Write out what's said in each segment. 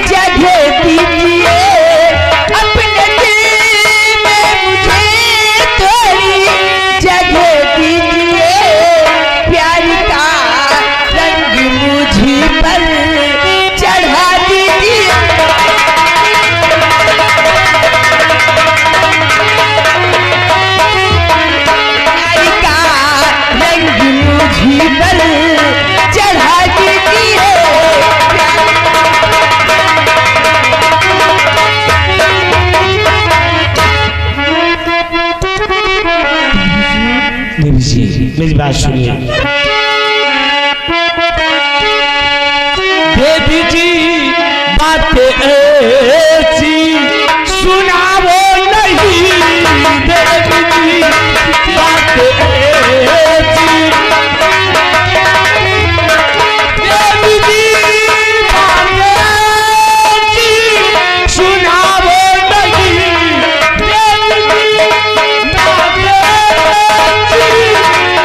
जगह दीजिए अपने दिल में मुझे थोड़ी जगह दीजिए प्यार का रंग मुझे पर चढ़ा दीजिए प्यार का रंग मुझे पर चढ़ा दीजिए देवी जी मेरी बात सुनिए। देवी जी बातें ऐसी सुनाओ नहीं, देवी जी बातें ऐसी, देवी जी बातें ऐसी सुनाओ नहीं, देवी जी बातें ऐसी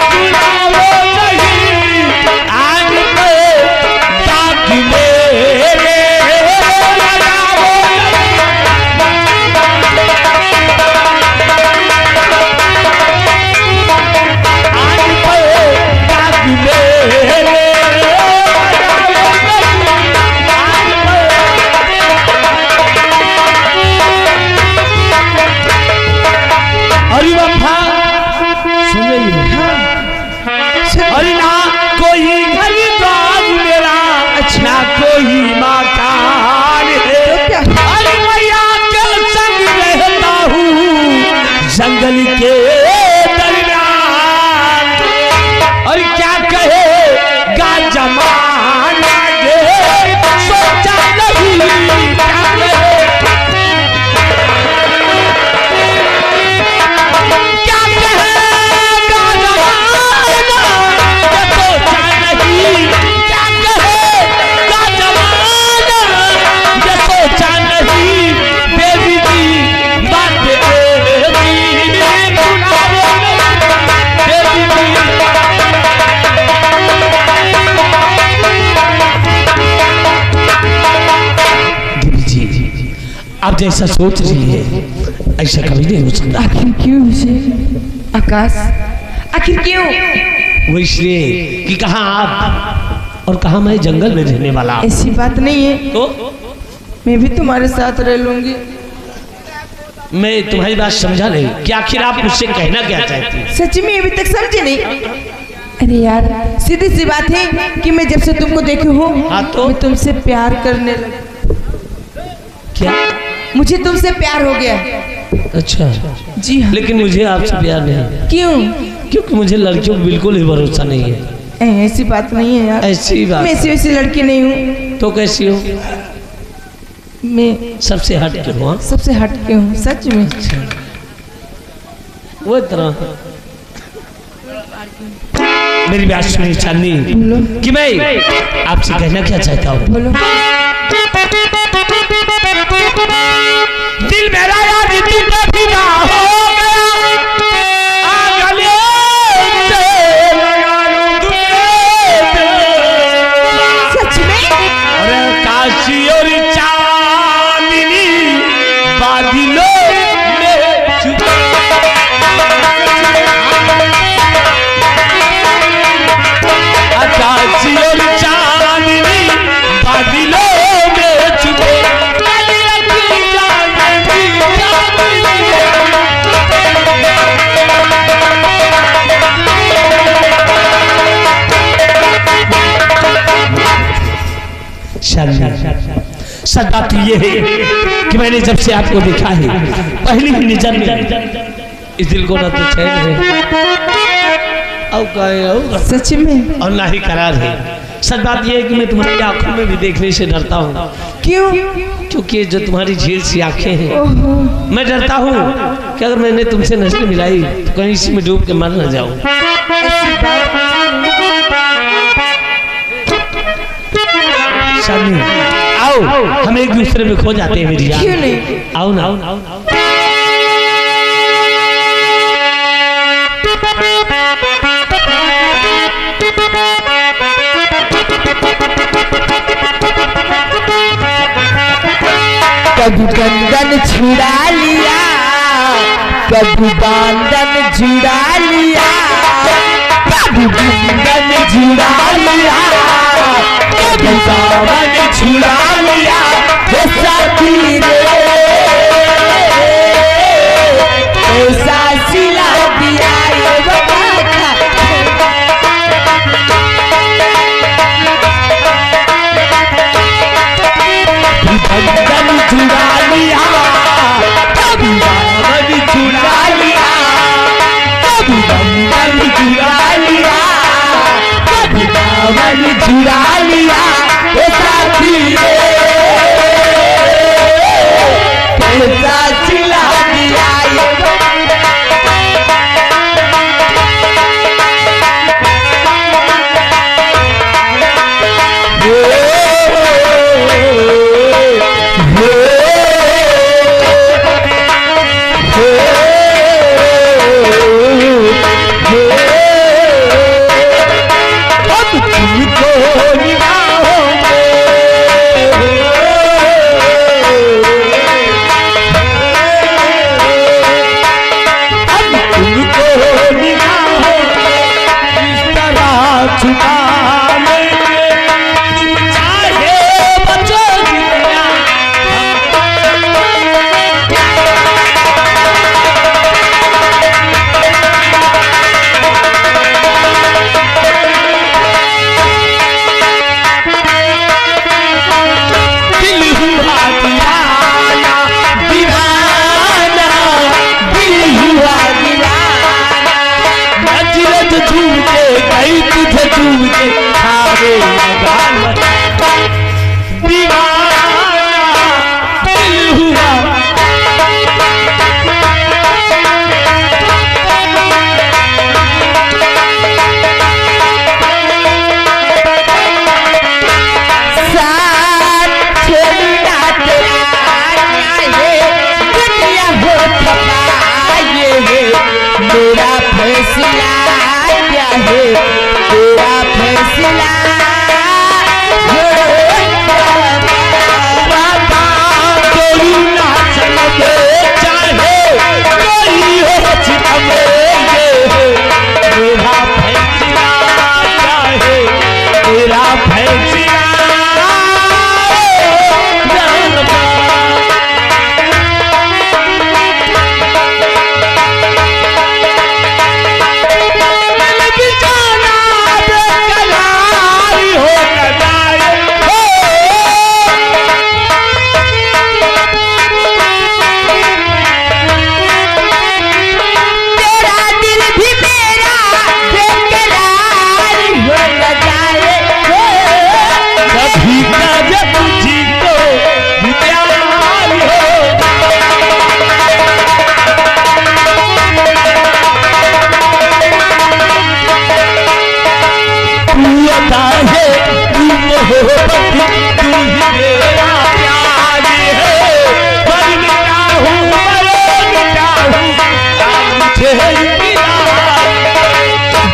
सुनाओ नहीं, आज मैं दाग मेरे लगाओ अरे वफा सुन रही हो? अरे ना कोई घर द्वार मेरा, ना कोई मकान है, अरे मैया के संग रहता हूँ जंगल के दरमियान। और क्या कहेगा जमाना ये सोचा नहीं, क्या कहे क्या कहेगा जमाना ये सोचा नहीं, क्या कहेगा जमाना ये सोचा नहीं, देवी जी बातें ऐसी सुनाओ नहीं, देवी जी। देवी जी आप जैसा सोच रही है ऐसा कभी नहीं हो सकता। आखिर क्यों मुझे आकाश, आखिर क्यों? वो इसलिए कि कहाँ आप और कहाँ मैं जंगल में रहने वाला। ऐसी बात नहीं है, तो मैं भी तुम्हारे साथ रह लूंगी। मैं तुम्हारी बात समझा नहीं कि आखिर आप मुझसे कहना क्या चाहती हैं? सच में अभी तक समझे नहीं? अरे यार सीधी सी बात है कि मैं जब से तुमको देखी हूँ हाँ तो? मैं तुमसे प्यार करने लगी। क्या? मुझे तुमसे प्यार हो गया। अच्छा जी हाँ। लेकिन मुझे आपसे प्यार नहीं, क्यों? क्योंकि मुझे लड़कियों पर बिल्कुल ही भरोसा नहीं है। ऐसी बात नहीं है यार, ऐसी बात मैं ऐसी वैसी लड़की नहीं हूँ। तो कैसी हो? मैं सबसे हट के हो? हाँ? सबसे हट के हूँ सच में। वो तरह मेरी बात सुनिए चांदनी बोलो कि मैं आपसे कहना क्या चाहता हूँ। बोलो। दिल मेरा यार दिल पे फिदा हो गया, आ गले से लगा लूं तुझे। सच में? अरे काशी और चांदनी बादलों में छुपे, काशी और चांदनी बादलों में छुपे, सच बात ये है कि मैंने जब से आपको देखा है पहली ही नजर में इस दिल को ना तो चैन है और सच में? और ना ही करार है। सच बात ये है कि मैं तुम्हारी आंखों में भी देखने से डरता हूँ। क्यों? क्योंकि जो तुम्हारी झील सी आंखें हैं, ओहो, मैं डरता हूँ कि अगर मैंने तुमसे नजर मिलाई तो कहीं इसी में डूब के मर न जाऊं। ऐसी बात शालिनी, आओ हम एक दूसरे में खो जाते हैं मेरी जान। क्यों नहीं? आओ ना, आओ ना, आओ ना। कभी बंधन छुड़ा लिया, कभी बंधन जुड़ा लिया, कभी बंधन जुड़ा लिया, कभी बंधन छुड़ा लिया। हे साथी रे ऐसा सिला दिया ये बता बंधन जुड़ा लिया, कभी बंधन जुड़ा लिया, कभी बंधन जुड़ा लिया, कभी बंधन जुड़ा लिया। ये साथी रे कैसा सिला दिया ये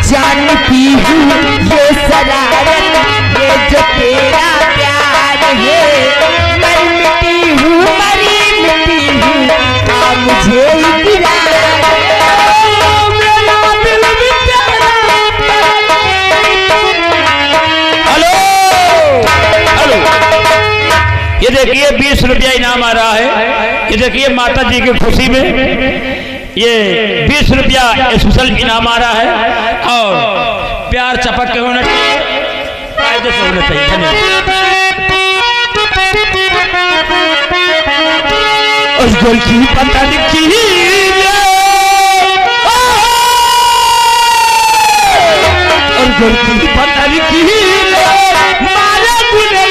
जानती हूँ ये शरारत ये जो तेरा प्यार है, मर मिटी हूँ मरी मिटी हूँ मुझे गिरा मेरा दिल भी तेरा। हेलो हेलो, ये देखिए 20 रुपया इनाम आ रहा है। ये देखिए माता जी की खुशी में ये 20 रुपया स्पेशल इनाम आ रहा है और प्यार चपक के होना चाहिए, कायदे से होना चाहिए। धन्यवाद। और गलती पता लिखी और गलती पता लिखी मारे गुने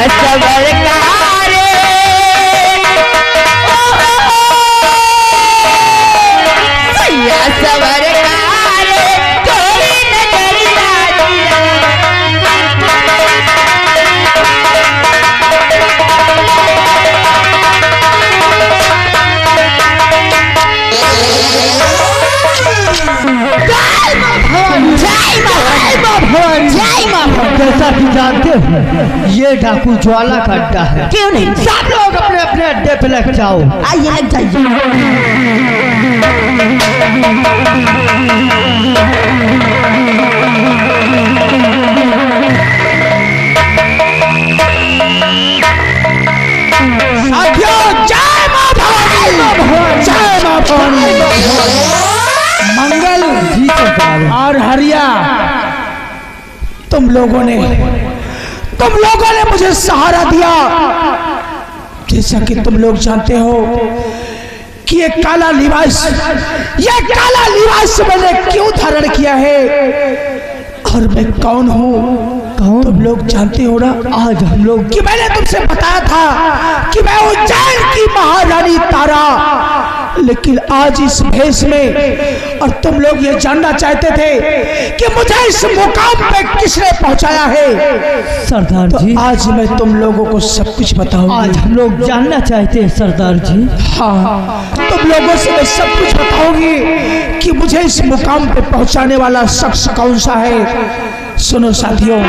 सबर कारे सैया सबर कारे थोड़ी नजरिया जैसा कि जानते हो ये डाकू ज्वाला का अड्डा है। क्यों नहीं? सब लोग अपने अपने अड्डे पे लग जाओ। आइए लग जाइए। जय मां भवानी, जय मां भवानी। मंगल जी और हरिया, तुम लोगों ने मुझे सहारा दिया। जैसा कि तुम लोग जानते हो कि ये काला लिबास मैंने क्यों धारण किया है और मैं कौन हूँ तुम लोग जानते हो ना। आज हम लोग कि मैंने तुमसे बताया था कि मैं उज्जैन की महारानी तारा, लेकिन आज इस भेष में और तुम लोग ये जानना चाहते थे कि मुझे इस मुकाम पे किसने पहुंचाया है। सरदार जी, आज मैं तुम लोगों को सब कुछ बताऊंगा। आज हम लोग जानना चाहते हैं सरदार जी। हाँ, तुम लोगों से मैं सब कुछ बताऊंगी कि मुझे इस मुकाम पे पहुंचाने वाला शख्स कौन सा है। सुनो साथियों,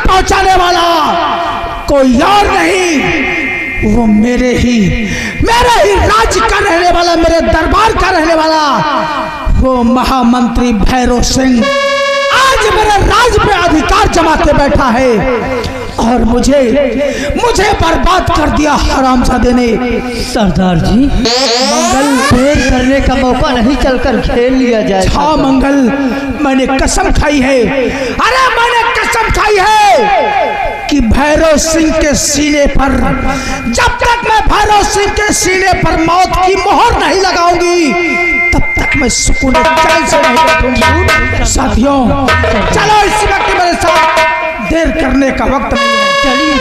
पहुंचाने वाला कोई और नहीं, वो मेरे ही राज्य का रहने वाला, मेरे दरबार का रहने वाला वो महामंत्री भैरव सिंह आज मेरे राज पे अधिकार जमा के बैठा है और मुझे बर्बाद कर दिया हरामजादे ने। सरदार जी, मंगल देर करने का मौका नहीं, चलकर खेल लिया जाए। हाँ मंगल, मैंने कसम खाई है, अरे मैंने कसम खाई है कि भैरव सिंह के सीने पर, जब तक मैं भैरव सिंह के सीने पर मौत की मोहर नहीं लगाऊंगी तब तक मैं सुकून चैन से नहीं बैठूंगा। साथियों चलो इस वक्त मेरे साथ, देर करने का वक्त नहीं है, चलिए।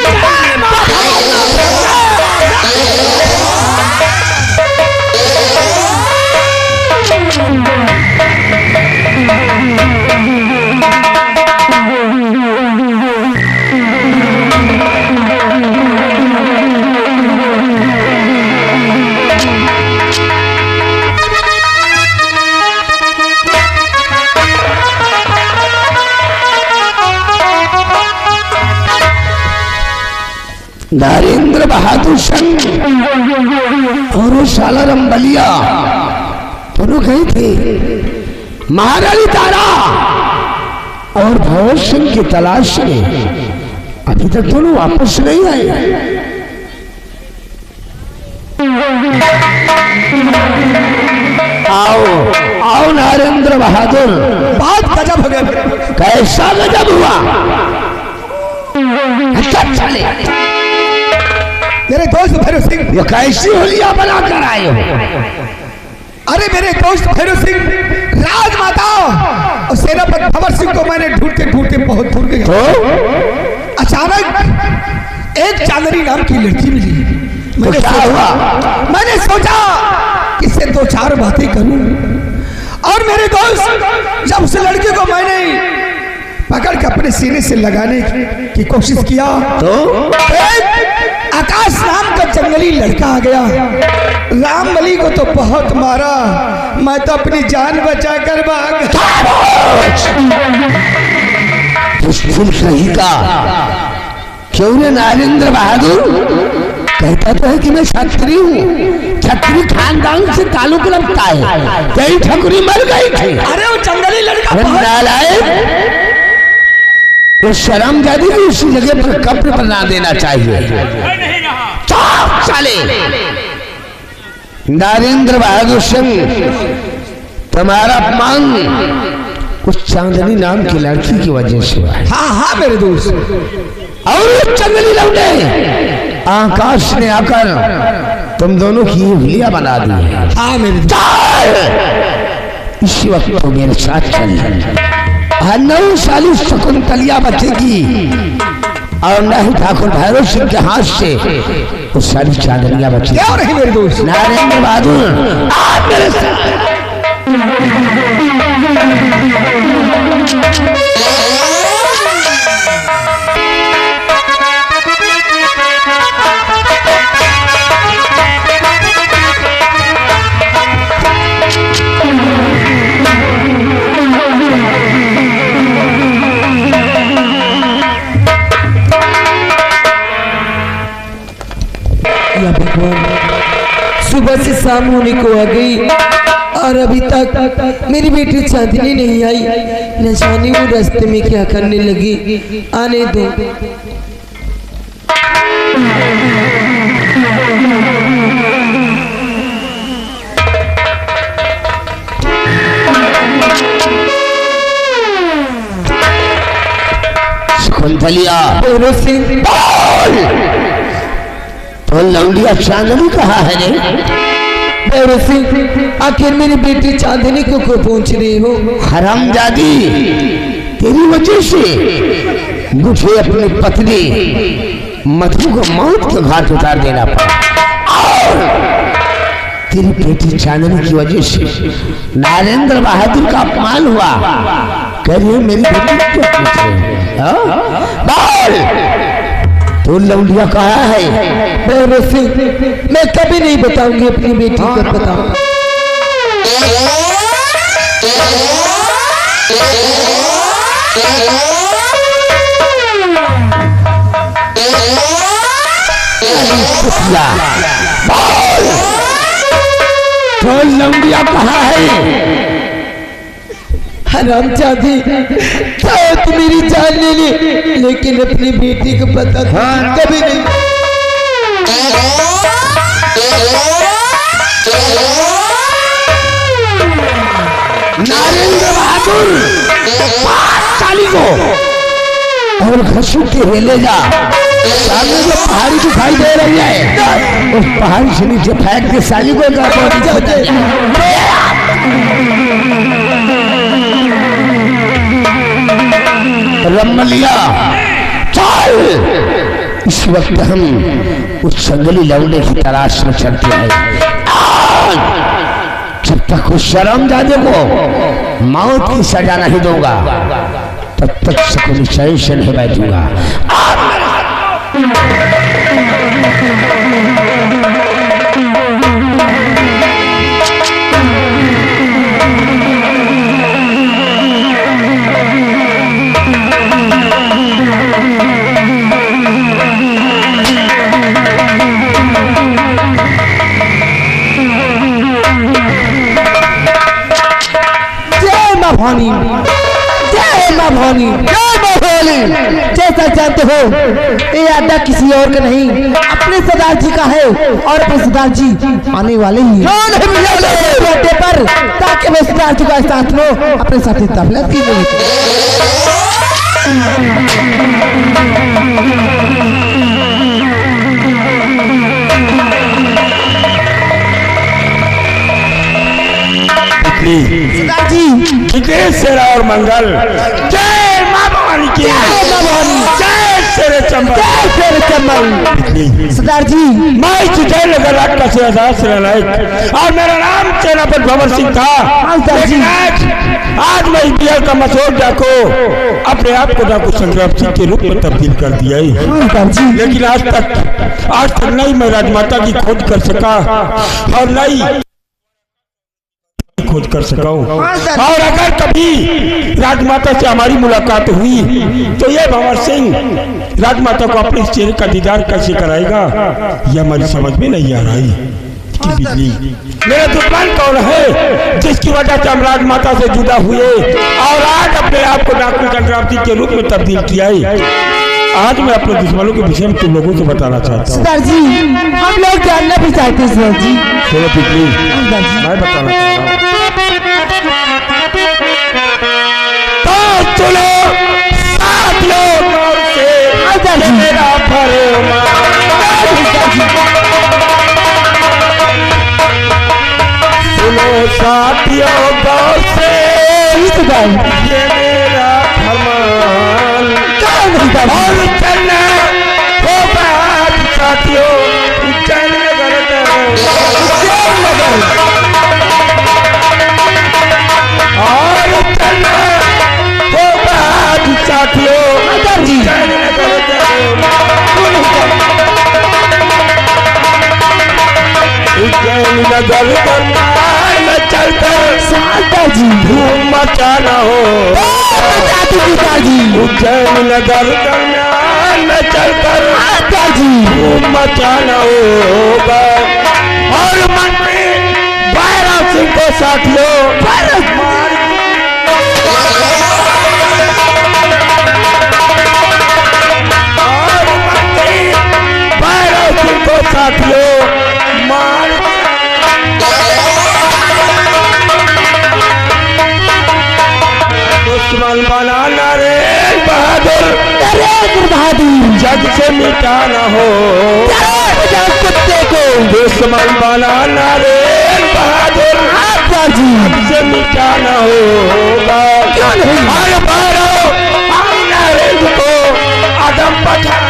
नरेंद्र बहादुर सिंह और सालाराम बलिया दोनों गए थे महारानी तारा और भैरव सिंह की तलाश में। अभी तक दोनों वापस नहीं आए। आओ आओ नरेंद्र बहादुर। बहुत गजब हो गया। कैसा गजब हुआ? अच्छा चले मेरे दोस्त भैरव सिंह, ये कैसी होलिया बना कर आए हो? अरे मेरे दोस्त भैरव सिंह, राजमाता और सेनापति भंवर सिंह को मैंने ढूंढते ढूंढते बहुत दूर गया। तो अचानक एक चांदनी नाम की लड़की मिली। मैंने क्या सोचा- हुआ? मैंने सोचा कि इससे दो चार बातें करूं। और मेरे दोस्त, जब उस लड़की को मैंने पकड़ के अपने सीने से लगाने की कोशिश किया तो एक आकाश नाम का जंगली लड़का आ गया। रामबली को तो बहुत मारा, मैं तो अपनी जान बचा कर भाग। सही का क्यों रे नरेंद्र बहादुर? कहता तो है कि मैं क्षत्रिय हूँ, क्षत्रिय खानदान से ताल्लुक लगता है। कई ठकुरी मर गई थी। अरे वो जंगली लड़का बहुत- नालायक, वो शर्म जाती है, उसी जगह पर कब्र बना देना चाहिए। चौक चले नरेंद्र बहादुर सिंह, तुम्हारा अपमान उस चांदनी नाम की लड़की की वजह से हुआ है। हाँ हाँ मेरे दोस्त, और उस जंगली लौटे आकाश ने आकर तुम दोनों की हुलिया बना दी है। हाँ मेरे दोस्त। चल इसी वक्त तो मेरे साथ चल। 9 साली शकुंतलिया बचेगी और न ही ठाकुर भैरव सिंह के हाथ से वो सारी चांदनियां बचेगी। क्यों नहीं मेरे दोस्त? नरेंद्र बहादुर आप मेरे साथ। या भगवान, सुबह से शाम होने को आ गई और अभी तक मेरी बेटी चांदनी नहीं आई। न जाने वो रास्ते में क्या करने लगी। आने दो। शकुंतलिया भैरव सिंह, तो लौंडिया चांदनी कहाँ है रे? भैरव सिंह, आखिर मेरी बेटी चांदनी को पहुंच रही हो? हरामजादी, तेरी वजह से मुझे अपनी पत्नी मधु को मौत के घाट उतार देना पड़ा और तेरी बेटी चांदनी की वजह से नरेंद्र बहादुर का अपमान हुआ। करिए मेरी बेटी क्यों पूछ रहे हो? बोल, तो लौंडिया कहाँ है? भैरव सिंह, मैं कभी नहीं बताऊंगी अपनी बेटी को पता। बोल, तो लौंडिया कहाँ है? हरामजादी, चाहे तो मेरी जान ले ले, लेकिन अपनी बेटी को पता कभी नहीं। नरेंद्र बहादुर, 5 साली को और घसीट के ले जा। सामने जो पहाड़ी दिखाई दे रही है, उस पहाड़ी से नीचे फेंक के साली को रमलिया चल। इस वक्त हम उस जंगली लौंडे की तलाश में चलते हैं। जब तक उस शर्मजादे को मौत की सजा नहीं दूंगा, तब तक सकून चैन से नहीं बैठूंगा। जय मां भवानी, जय मां भवानी, जय मां भवानी। बोले जैसा जानते हो ये अड्डा किसी और का नहीं अपने सरदार जी का है और अपने सरदार जी आने वाले ही अड्डे पर ताकि मैं सरदार जी का साथ लो अपने साथी तबला की सरदार जी शेरा और मंगल। जय मां भवानी की, जय शेर चंबल, जय शेर चंबल। सरदार जी मैं सुजय नगर राज का सेवादार सेनानायक और मेरा नाम सेनापति भंवर सिंह था। जी आज मैं बिहार का मशहूर डाको अपने आप को डाकू संग्राम सिंह के रूप में तब्दील कर दिया है। लेकिन आज तक नहीं मैं राजमाता की खोज कर सका और नहीं खोज कर सका हूँ। और अगर कभी राजमाता से हमारी मुलाकात हुई तो ये भंवर सिंह राजमाता को अपने चेहरे का दीदार कैसे कराएगा यह हमारी समझ में नहीं आ रही। बिजली मेरा दुश्मन कौन है जिसकी वजह से हम राजमाता से जुदा हुए और आज अपने आप को डाकू संग्राम सिंह के रूप में तब्दील किया है। आज मैं अपने दुश्मनों के विषय में तुम लोगों से बताना चाहता हूँ। सरदार जी हम लोग जानना भी चाहते हैं सरदार जी। बिजली मैं बताना चाहता हूँ तो चलो साथ लोग और से मेरा सुनो साथियों गौर से ये मेरा फरमान और चलना होगा साथियों उज्जैन नगर और चलना होगा साथियों उज्जैन नगर उज्जैन नगर में चलकर जी धूम मचाना हो उज्जैन नगर दरम्यान में चलकर जी धूम मचाना होगा और मंत्री भैरव सिंह को साथियों और मंत्री भैरव सिंह को साथियों मार दुश्मन बनाना रे बहादुर जग से मिटाना हो कुत्ते को दुश्मन बनाना रे बहादुर जग से मिटाना होगा को आदम पठाना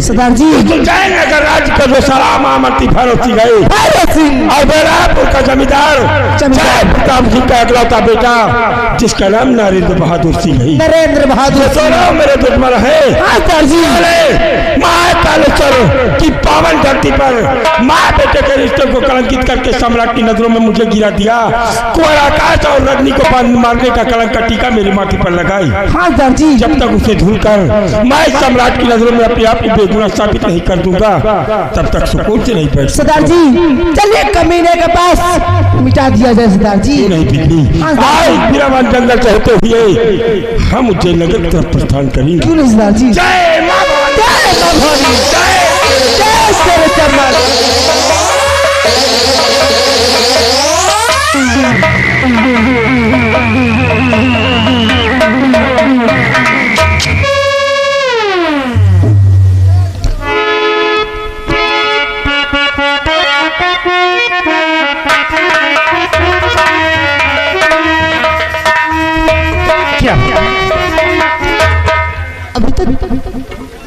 सरदार जी उज्जैन नगर राज्य का जो सलाम आमती भैरव सिंह गए और बैरापुर का जमींदार प्रताप सिंह का अगलौता बेटा जिसका नाम नरेंद्र बहादुर सिंह है। नरेंद्र बहादुर दोनों मेरे दुश्मन है। महाकालेश्वर की पावन धरती पर माँ बेटे के रिश्ते को कलंकित करके सम्राट की नजरों में मुझे गिरा दिया। कुंवर आकाश और रजनी को मारने का कलंक का टीका मेरी माथे पर लगाई। जब तक उसे धुलकर मैं सम्राट की नजरों में अपने आप को बेगुनाह साबित नहीं कर दूंगा तब तक सुकून से नहीं बैठ। सरदार जी चलिए कमीने के पास मिटा दिया जाए। सरदार जी नहीं बिजली आज जंगल से होते हुए हम उज्जैन नगर की तरफ प्रस्थान करेंगे। क्यों नहीं सरदार जी? जय मां भवानी, जय शेर चंबल। अभी तक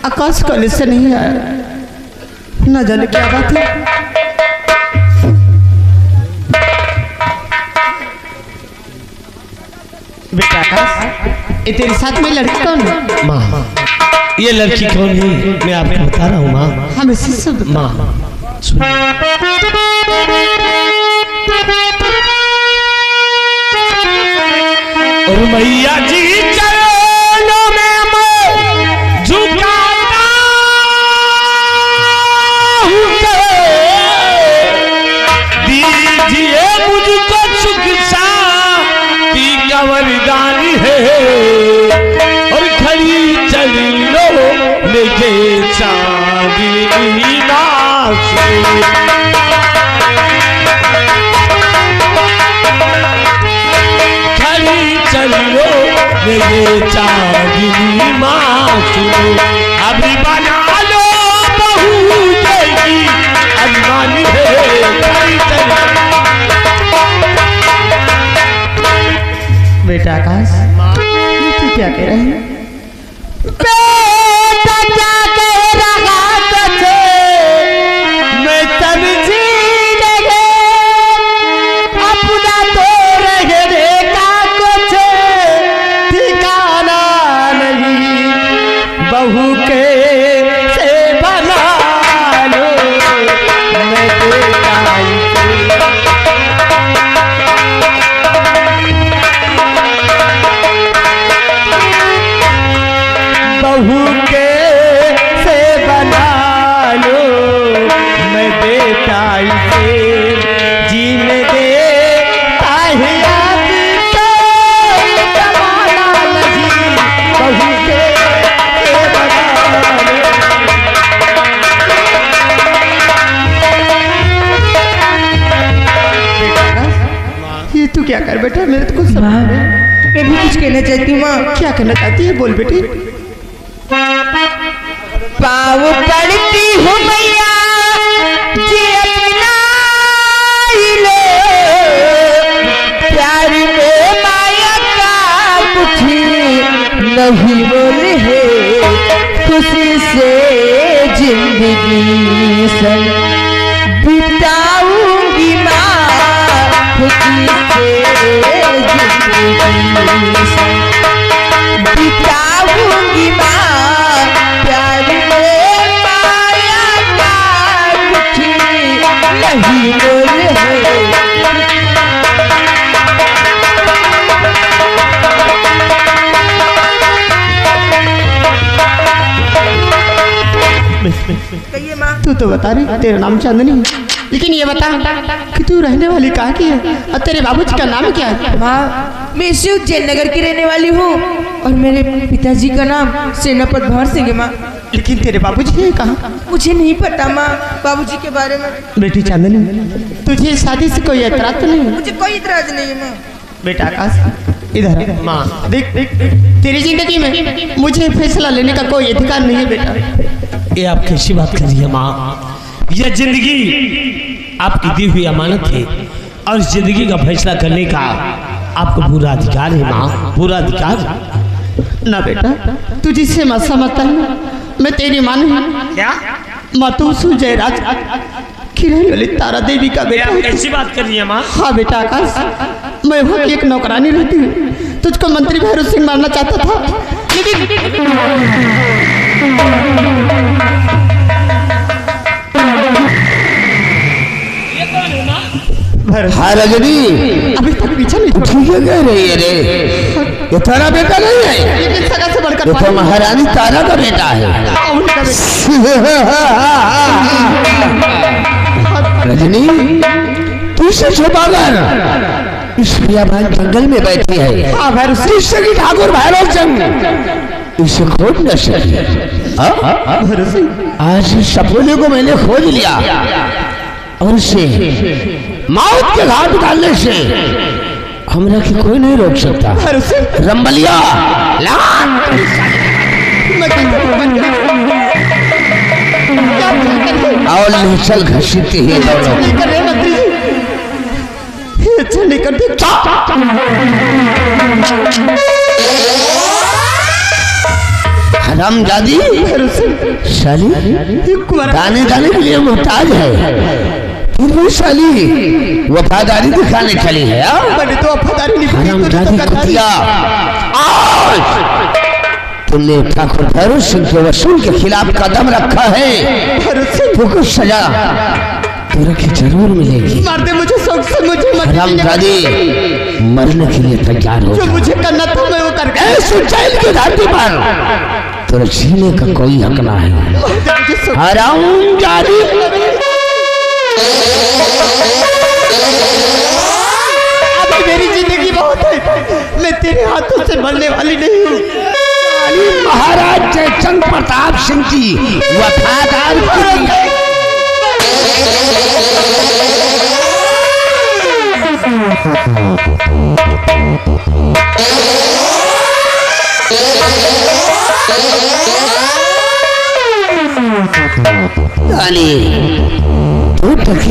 आकाश कॉलेज से नहीं आया, न जाने क्या बात है। बेटा आकाश, ये तेरे साथ में लड़की कौन है? माँ, ये लड़की कौन है मैं आपको बता रहा हूँ माँ। हम इसी सब माँ और मैया जी चरणों में मैं झुकाता हूँ, दीजिए चांदनी नाचो खड़ी चलो मेरे चांदनी नाचो अभी बना लो बहू देगी अभिमानी है खड़ी चलो। बेटा आकाश तू क्या कह रहे हैं? बेटा क्या कह रहा तुझे मैं समझी नहीं, अपना तो रहने का कुछ ठिकाना नहीं, बहू के से बना लो मैं बेटा बहू के से बना लो मैं बेटा से जीने दे जमाना नहीं, बहू के से बना लो। ये तू क्या कर बेटा? मेरे तो कुछ समझ नहीं। मैं भी कुछ कहना चाहती हूँ माँ। क्या कहना चाहती है? बोल बेटी। पाँव पड़ती हूँ मैया जी अपना ही लो, प्यार में माया का कुछ नहीं बोले है, खुशी से जिंदगी संग बिताऊंगी माँ, खुशी से जिंदगी संग बिताऊंगी माँ, प्यार में माया का कुछ नहीं बोले है। कहिए माँ। तू तो बता रही तेरा नाम चांदनी है, लेकिन ये बता कि तू रहने वाली कहाँ की है और तेरे बाबूजी का नाम क्या है? माँ मैं इसी उज्जैन नगर की रहने वाली हूँ और मेरे पिताजी का नाम सेनापति भंवर सिंह है माँ। लेकिन तेरे बाबूजी है कहाँ? मुझे नहीं पता माँ बाबूजी के बारे में। बेटी चांदनी तुझे इस शादी से कोई एतराज तो नहीं? मुझे कोई इतराज नहीं है माँ। बेटा आकाश इधर आ। माँ देख तेरी जिंदगी में मुझे फैसला लेने का कोई अधिकार नहीं है बेटा। ये आप कैसी बात कर रही है माँ? यह जिंदगी आपकी दी हुई अमानत है और इस जिंदगी का फैसला करने का आपको पूरा अधिकार है माँ, पूरा अधिकार। ना बेटा तू जिससे मत समझता है मैं तेरी माँ नहीं, क्या मतूसु जयराज की रहने वाली तारा देवी का ये बेटा आप हूँ। कैसी बात कर रही है माँ? हाँ बेटा आकाश मैं वहाँ की एक नौकरानी रहती हूँ। तुझको मंत्री भैरव सिंह मारना चाहता था लेकिन हाँ रजनी अभी तक पीछे नहीं छोड़ा। ठीक है कह रही है रे, ये तारा बेटा नहीं है, लेकिन सगा से बढ़कर ये तो महारानी तारा का बेटा है। उनका बेटा रजनी तू इसे छुपाकर इस बियाबान जंगल में बैठी है। हाँ भैरव सिंह सगी ठाकुर भैरव सिंह इसे खोज न सकी। भैरव सिंह आज इस सपोले को मैंने खोज लिया और उसे मौत के घाट डालने से हमरा की कोई नहीं रोक सकता। भैरव सिंह रंबलिया मैं और निचल घसीटती है दोनों नहीं कर रहे मंत्री जी, ये अच्छा नहीं करते। हरामजादी भैरव सिंह साली दाने दाने के लिए मोहताज है, फिर भी साली वफादारी दिखाने चली है। मैंने तो वफादारी नहीं की, हरामजादी कुतिया, आज तुमने ठाकुर भैरव सिंह के वसूल के खिलाफ कदम रखा है, भैरव सिंह तो कुछ सजा तेरे की जरूर मिलेगी। मार दे मुझे, शौक से मुझे मत हरामजादी मरने के लिए तैयार हो जो जा। मुझे करना था मैं वो कर ऐसे जेल की धरती पर तेरे जीने का कोई हक ना है। मुझे शौक हरामजादी अभी मेरी जिंदगी बहुत है, मैं तेरे हाथों से मरने वाली नहीं हूँ। महाराज जयचंद प्रताप सिंह की वफादार पुत्री है।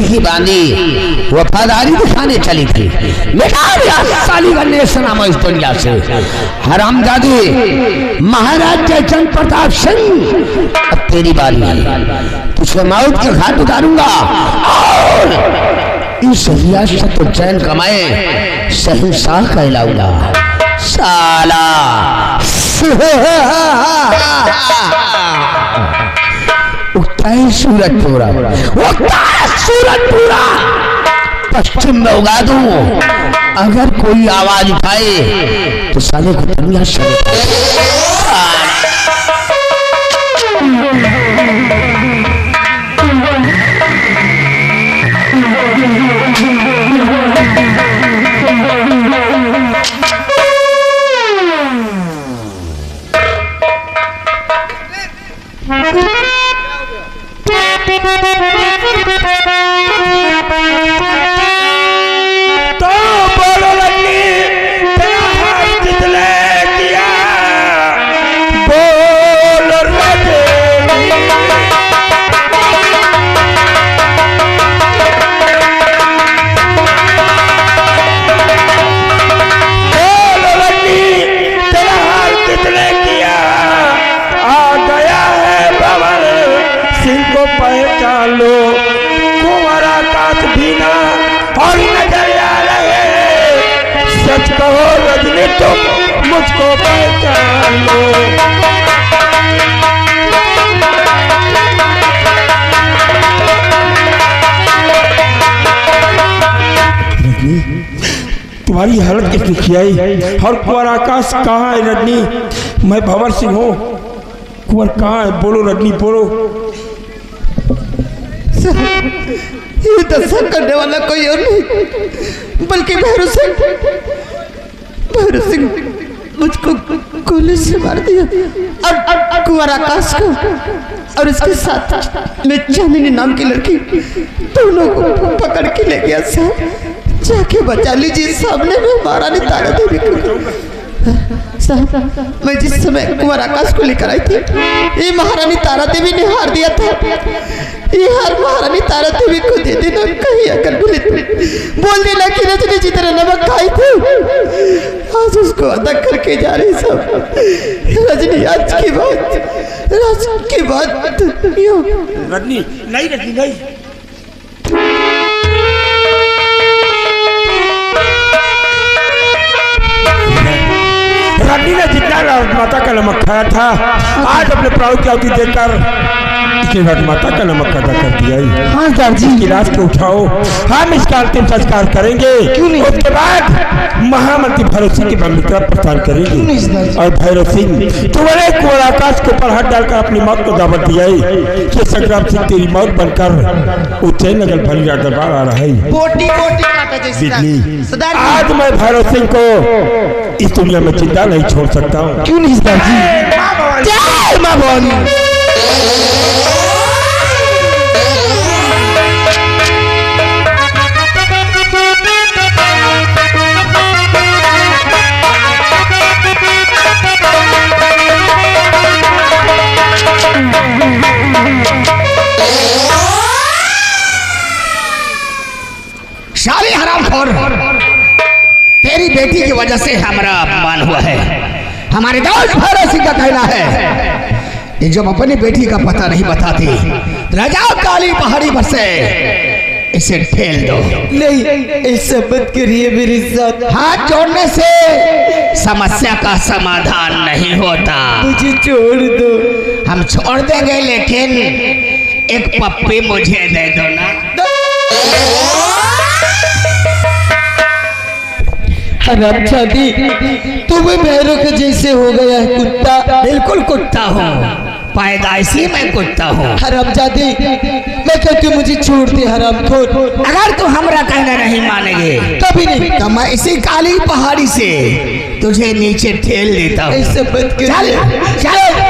की बांधी वफादारी दिखाने चली थी। साली बनने सुना मैं इस दुनिया से। हरामजादे महाराज जयचंद प्रताप सिंह, अब तेरी बारी है। तुझे मौत के घाट उतारूंगा और इस रियासत को चैन कमाए शहंशाह कहलाऊंगा। साला उगता है सूरजपुरा, उगता है सूरजपुरा, पश्चिम में उगा दूं। अगर कोई आवाज उठाए तो साले को दुनिया से मुझको पहचान लो। तुम्हारी हालत किसने खियाई? और कुंवर आकाश कहाँ है रजनी? मैं भंवर सिंह हूँ। कुंवर कहाँ है? बोलो रजनी, बोलो। ये दशा करने वाला कोई और नहीं बल्कि भैरव सिंह। भैरव सिंह मुझको गोली से मार दिया और कुंवर आकाश को और इसके साथ मैं चांदनी नाम की लड़की दोनों को पकड़ के ले गया। साहब जाके बचा लीजिए, सामने में महारानी तारा देवी को। साहब मैं जिस समय कुंवर आकाश को लेकर आई थी, ये महारानी तारा देवी ने हार दिया था। ये हार महारानी तारा देवी को दे देना, कहीं अगर बोल देना कि रजनी जी तरह नमक खाई थी, आज उसको अदा करके जा रही। सब रजनी आज की बात रजनी नहीं, रजनी नहीं। रजनी ने जितना माता का नमक खाया था, आज अपने प्राणों की आहुति देकर इसके बाद माता का नमक अदा कर दिया। हाँ दादी, की लाश को उठाओ, हम इसका अंतिम संस्कार करेंगे। क्यों नहीं? उसके बाद महामंत्री भैरव सिंह की भूमिका प्रदान करेंगे। और भैरव सिंह तुम्हारे कुंवर आकाश के ऊपर हाथ डालकर अपनी मौत को दावत दिया कि संग्राम सिंह तेरी मौत बनकर उज्जैन नगर भलीरा दरबार आ रहा है। बिजली, आज मैं भैरव सिंह को इस दुनिया में जिंदा नहीं छोड़ सकता हूँ। क्यों नहीं दादी? जय मां भवानी। शाली हरामखोर, तेरी बेटी की वजह से हमारा अपमान हुआ है। हमारे दोस्त भैरव सिंह का कहना है कि जब अपनी बेटी का पता नहीं बताती, राजा काली पहाड़ी पर से इसे ठेल दो। नहीं, ऐसा मत करिए मेरे साथ। हाथ जोड़ने से समस्या का समाधान नहीं होता। मुझे छोड़ दो। हम छोड़ देंगे, लेकिन एक पप्पी मुझे दे दो ना। हरामजादी, तुम्हें भैरव के जैसे हो गया है कुत्ता। बिल्कुल कुत्ता हूँ, पैदाइशी मैं कुत्ता हूँ। हरामजादी, मैं कहती हूँ मुझे छोड़ दे हरामखोर। अगर तू हमरा कहना नहीं मानेंगे कभी नहीं, तो मैं इसी काली पहाड़ी से तुझे नीचे ठेल देता हूँ। ऐसे मत करिए। चल चल।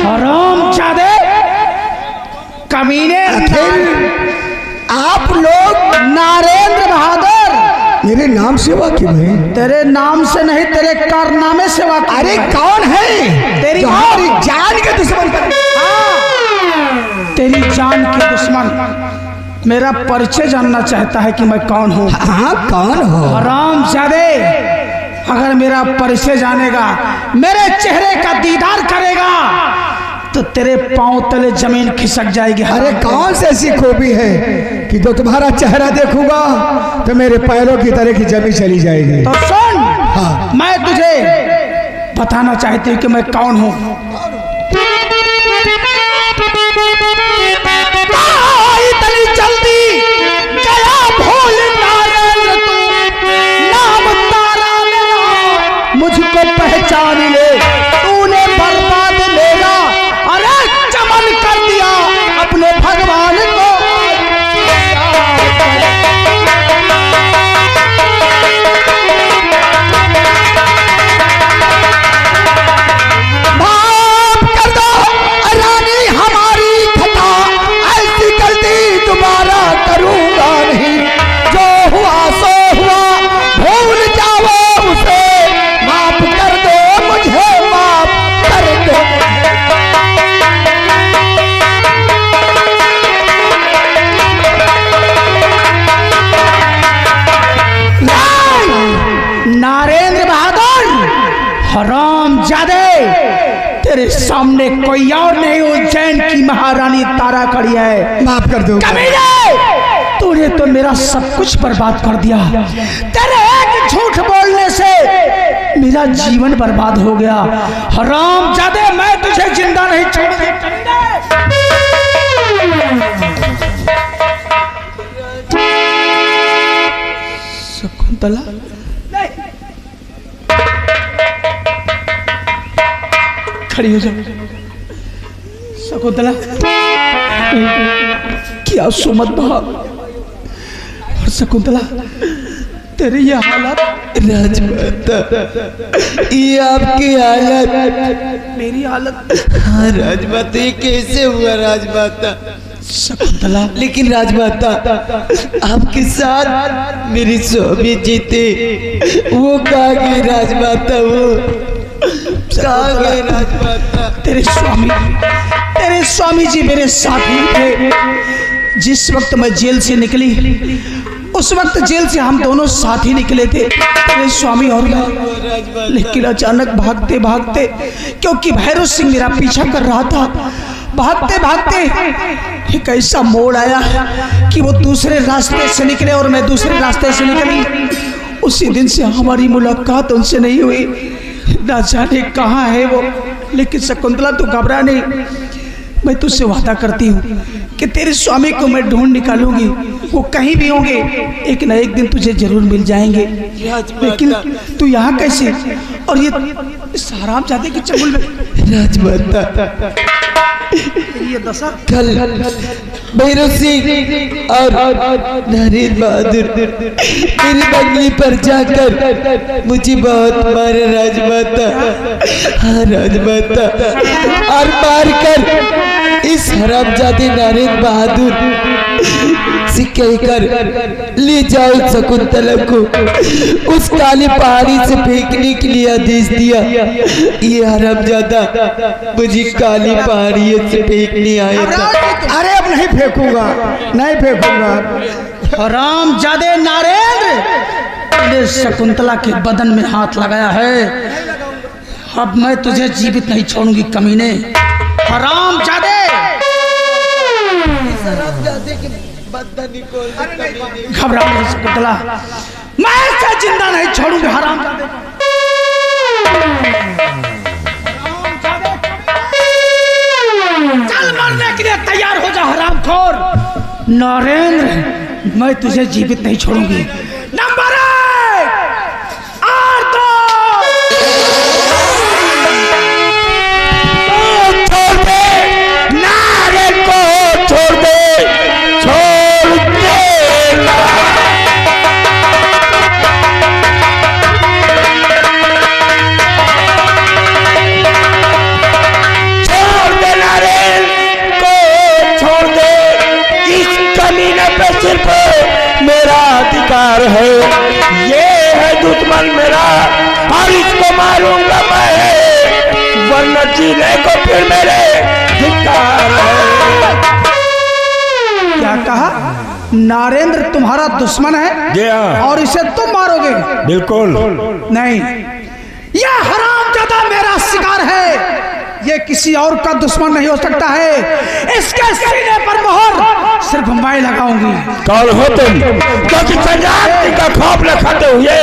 हरामजादे, कमीने। आप लोग नरेंद्र बहादुर, मेरे नाम से वाकिफ हैं? तेरे नाम से नहीं, तेरे कारनामे से वाकिफ। अरे कौन है तेरी जो हमारी जान के दुश्मन कर? तेरी जान के दुश्मन मेरा परिचय जानना चाहता है कि मैं कौन हूँ। हाँ, कौन हो? हरामजादे, अगर मेरा परिचय जानेगा, मेरे चेहरे का दीदार करेगा, तो तेरे पांव तले जमीन खिसक जाएगी। अरे कौन सी ऐसी खूबी है कि जो तुम्हारा चेहरा देखूंगा तो मेरे पैरों की तरह की जमीन चली जाएगी? तो सुन, हाँ। मैं तुझे बताना चाहती हूँ कि मैं कौन हूँ। इतनी जल्दी गया भूल नरेंद्र तू, नाम तारा मेरा मुझको पहचान ले, तूने बर्बाद मेरा अरे चमन कर दिया अपने भगवान को। करूंगा नहीं, जो हुआ सो हुआ, भूल जाओ उसे, माफ कर दो मुझे, माफ कर दो। नरेंद्र बहादुर, हरामजादे, तेरे सामने कोई और नहीं, उज्जैन की महारानी तारा खड़ी है। माफ कर दो। कमीने, तूने तो मेरा सब कुछ बर्बाद कर दिया। तेरे एक झूठ बोलने से मेरा जीवन बर्बाद हो गया। हरामजादे, मैं तुझे जिंदा नहीं छोड़ूंगा। शकुंतला, खड़ी हो जाओ। शकुंतला, क्या सुमत भाव। और शकुंतला, तेरी ये हालत। राजमाता, ये आपकी हालत, मेरी हालत। हाँ राजमाता, ये कैसे हुआ राजमाता? शकुंतला, लेकिन राजमाता, आपके साथ मेरी स्वामी जी थे, वो कहाँ गए राजमाता? वो कहाँ गए राजमाता? तेरे स्वामी जी मेरे साथी थे। जिस वक्त मैं जेल से निकली, उस वक्त जेल से हम दोनों साथ ही निकले थे, तेरे स्वामी और मैं। लेकिन अचानक भागते भागते, क्योंकि भैरव सिंह मेरा पीछा कर रहा था, भागते भागते एक ऐसा मोड़ आया कि वो दूसरे रास्ते से निकले और मैं दूसरे रास्ते से निकली। उसी दिन से हमारी मुलाकात उनसे नहीं हुई, ना जाने कहाँ है वो। लेकिन शकुंतला, तू घबरा नहीं, मैं तुझसे वादा करती हूँ कि तेरे स्वामी को मैं ढूंढ निकालूंगी। वो कहीं भी होंगे, एक न एक दिन तुझे जरूर मिल जाएंगे। लेकिन तू यहाँ कैसे, और ये इस हरामजादे के चंगुल में? राजमाता, ये दशा कल भैरव सिंह और नरेंद्र बहादुर मेरी बंगली पर जाकर मुझे बहुत मारे राजमाता। हाँ राजमाता, और मार कर इस हरामजादे नरेंद्र बहादुर से कहकर ले जाओ शकुंतला को उस काली पहाड़ी से फेंकने के लिए आदेश दिया। ये हरामजादा मुझे काली पहाड़ी से फेंकने आया था। अरे अब नहीं फेंकूंगा, नहीं फेंकूंगा। हरामजादे नरेंद्र, तूने शकुंतला के बदन में हाथ लगाया है, अब मैं तुझे जीवित नहीं छोड़ूंगी कमीने। हरामजादे, घबरा नहीं शकुंतला, मैं इसे जिंदा नहीं छोड़ूंगी। हरामजादे, चल मरने के लिए तैयार हो जा हरामखोर। नरेंद्र, मैं तुझे जीवित नहीं छोड़ूंगी। नंबर 1 और 2। छोड़ दे नारे को, छोड़ दे, छोड़ दे। छोड़ शिकार है, ये है दुश्मन मेरा और इसको मारूंगा मैं, वरना जीने को फिर मेरे धिक्कार है। क्या कहा? नरेंद्र तुम्हारा दुश्मन है? जी हाँ। और इसे तुम मारोगे? बिल्कुल नहीं, यह हरामजादा मेरा शिकार है, ये किसी और का दुश्मन नहीं हो सकता है। इसके सीने पर मोहर सिर्फ मैं लगाऊंगी। कौन हो तुम, क्योंकि संग्राम का खौफ न खाते हुए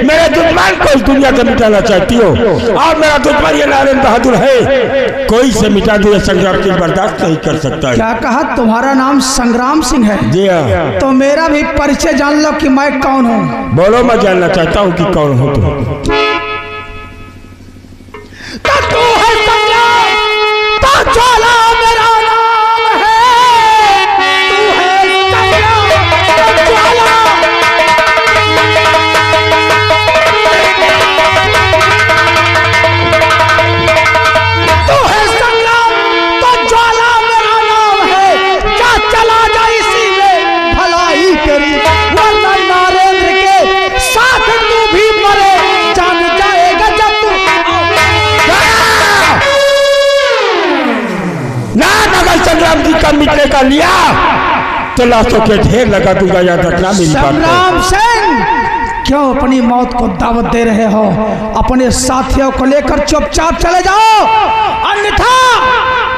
मेरे दुश्मन को इस दुनिया से मिटाना चाहती हो? और मेरा दुश्मन ये नरेंद्र बहादुर है, कोई से मिटा दे संग्राम सिंह बर्दाश्त नहीं कर सकता है। क्या कहा? तुम्हारा नाम संग्राम सिंह है? जी हाँ। तो मेरा भी परिचय जान लो कि मैं कौन हूँ। बोलो, मैं जानना चाहता हूँ कि कौन हो तुम। तो तू है संग्राम, तो ज्वाला मेरा नाम है। तू है संग्राम, तो ज्वाला। तू है संग्राम, तो ज्वाला मेरा नाम है। जा चला जा इसी में भलाई तेरी, वरना नरेंद्र के साथ तू भी मरे जान जाएगा जब तू। अगर संग्राम जी का मिटने का लिया तो लाशों के ढेर लगा दूंगा, याद रखना मेरी बात। संग्राम सिंह, क्यों अपनी मौत को दावत दे रहे हो? अपने साथियों को लेकर चुपचाप चले जाओ, अन्यथा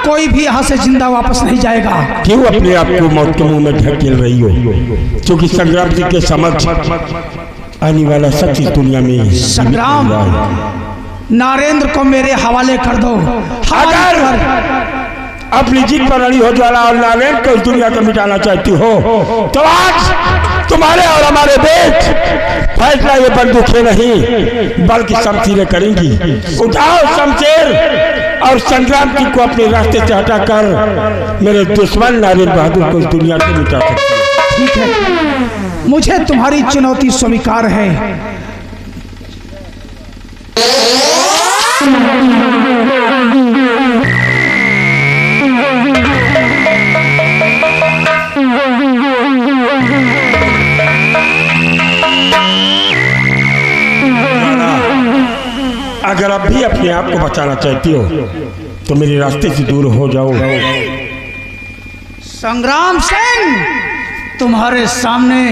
कोई भी यहाँ से जिंदा वापस नहीं जाएगा। क्यों अपने आप को मौत के मुंह में ढकेल रही हो? क्योंकि संग्राम जी के समक्ष आने वाला सच इस दुनिया में संग्राम, नरेंद्र को मेरे हवाले कर दो। अगर अपनी जीत पर अड़ी हो ज्वाला और नरेंद्र को इस दुनिया को मिटाना चाहती हो तो आज तुम्हारे और हमारे बीच फैसला ये बंदूकें नहीं बल्कि शमशीरें करेंगी। उठाओ शमशीर और संग्राम जी को अपने रास्ते से हटाकर मेरे दुश्मन नरेंद्र बहादुर को इस दुनिया से मिटा सकते हैं। ठीक है, मुझे तुम्हारी चुनौती स्वीकार है। अगर अब भी अपने आप को बचाना चाहती हो तो मेरे रास्ते से दूर हो जाओ। संग्राम सिंह, तुम्हारे सामने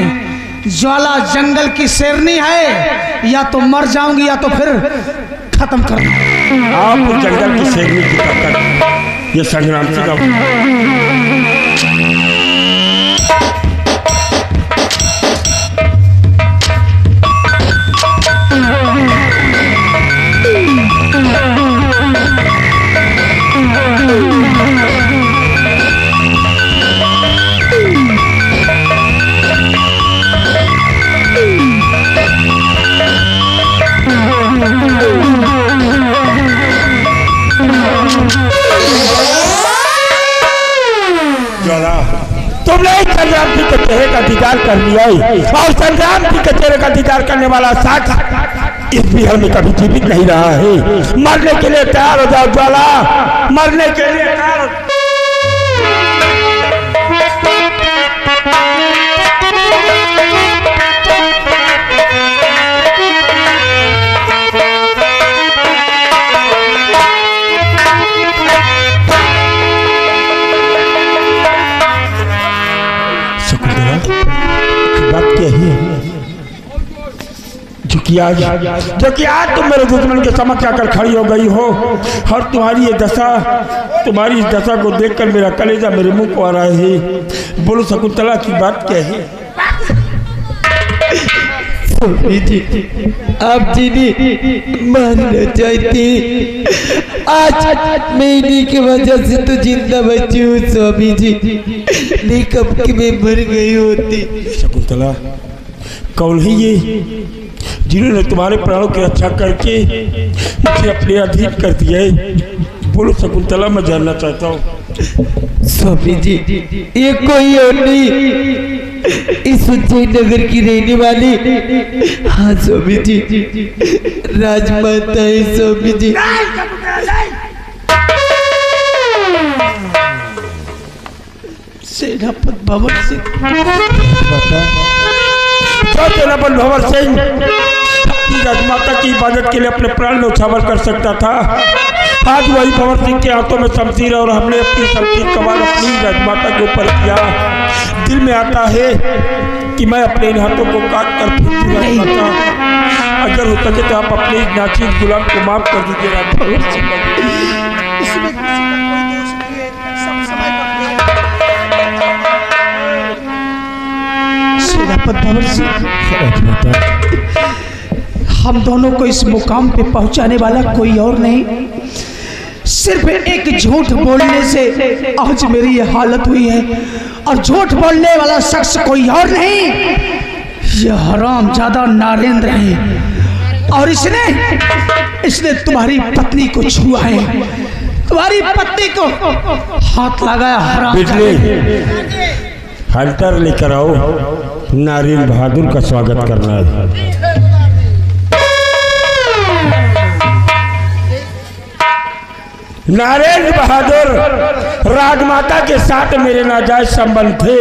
ज्वाला जंगल की शेरनी है, या तो मर जाऊंगी या तो फिर खत्म कर दूंगी। आप जंगल की शेरनी की टक्कर ये संग्राम सिंह का तुमने संग्राम जी के चेहरे का दीदार कर लिया और संग्राम जी के चेहरे का दीदार करने वाला साथ इस बिहार में कभी जीवित नहीं रहा है। मरने के लिए तैयार हो जाओ ज्वाला, मरने के लिए तैयार हो। बात क्या है जो कि आज तुम मेरे दुश्मन के समक्ष आकर खड़ी हो गई हो और तुम्हारी ये दशा, तुम्हारी इस दशा को देखकर मेरा कलेजा मेरे मुंह को आ रहा है। बोलो शकुंतला की बात क्या है? जी, आप जी ने मारना चाहती, आज मैं इन्हीं की वजह से तो जिंदा बची हूँ स्वामी जी, नहीं कब की मैं मर गई होती। शकुंतला, कौन है ये जिन्होंने तुम्हारे प्राणों की रक्षा करके मुझे अपने अधीन कर दिया है? बोलो शकुंतला, मैं जानना चाहता हूँ। स्वामी जी, ये कोई और नहीं, इस उज्जैन नगर की रहने वाली, हाँ स्वामी जी, राजमाता है स्वामी जी। सेनापति भवन सिंह। जो तेरा बल भंवर सिंह अपनी राजमाता की इबादत के लिए अपने प्राण न्यौछावर कर सकता था, आज वही भंवर सिंह के हाथों में शमशीर और हमने अपनी शमशीर कवार अपनी राजमाता के ऊपर किया। दिल में आता है कि मैं अपने इन हाथों को काट कर फिर राजमाता, अगर हो सके तो आप अपने नाचीज गुलाम को माफ कर दीजिए राजभंवर सिंह। इसमें किसी का कोई दोष नहीं है, सब समय का सेनापति भंवर सिंह, हम दोनों को इस मुकाम पे पहुंचाने वाला कोई और नहीं, सिर्फ एक झूठ बोलने से आज मेरी ये हालत हुई है। और झूठ बोलने वाला शख्स कोई और नहीं, ये हरामजादा नरेंद्र है। और इसने तुम्हारी पत्नी को छुआ है, तुम्हारी पत्नी को हाथ लगाया। हराम हल्टर लेकर आओ, नारियल बहादुर का स्वागत करना है। नारायण बहादुर राजमाता के साथ मेरे नाजायज संबंध थे।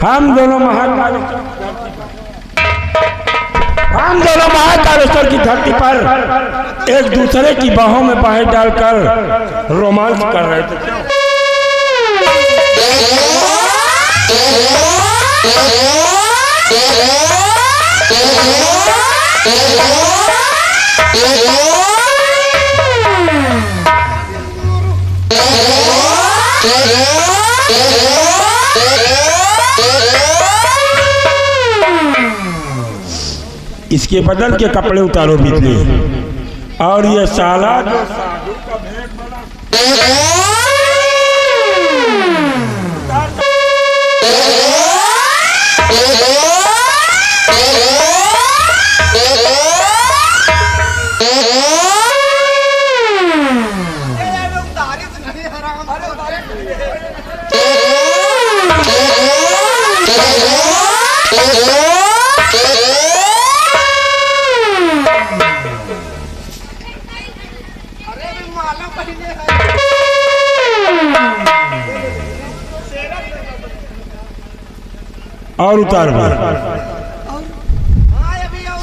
हम दोनों महाकालेश्वर की धरती पर एक दूसरे की बाहों में बाहें डालकर रोमांस कर रहे थे। इसके बदन के कपड़े उतारो बिजली, और ये साला जो साधु का भेंट और उतार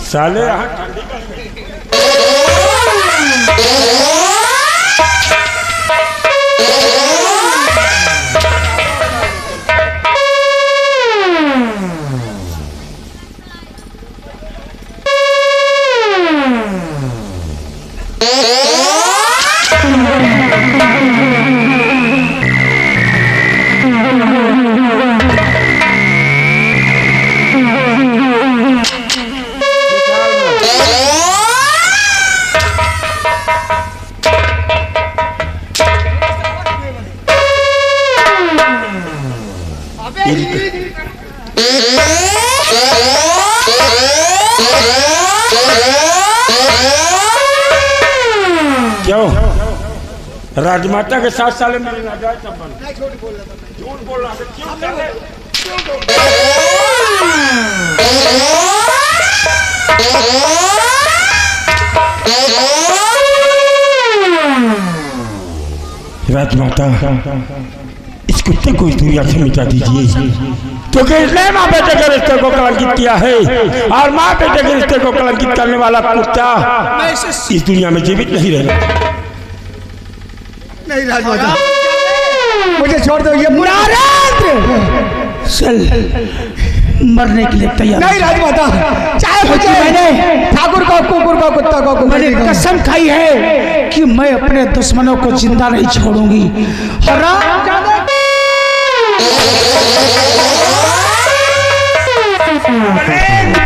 साले क्यों राजमाता के साथ साले मेरे नाजायज संबंध? झूठ बोल रहा है। राजमाता, इस कुत्ते को इस दुनिया से मिटा दीजिए, क्योंकि इसने माँ बेटे के रिश्ते को कलंकित किया है, और माँ बेटे के रिश्ते को कलंकित करने वाला कुत्ता इस दुनिया में जीवित नहीं रहेगा। नहीं राजमाता, मुझे छोड़ दो। ये चल मरने के लिए तैयार। नहीं राजमाता, चाहे मुझे मैंने ठाकुर का कुकुर का कुत्ता का मैंने कसम खाई है कि मैं अपने दुश्मनों को जिंदा नहीं छोड़ूंगी।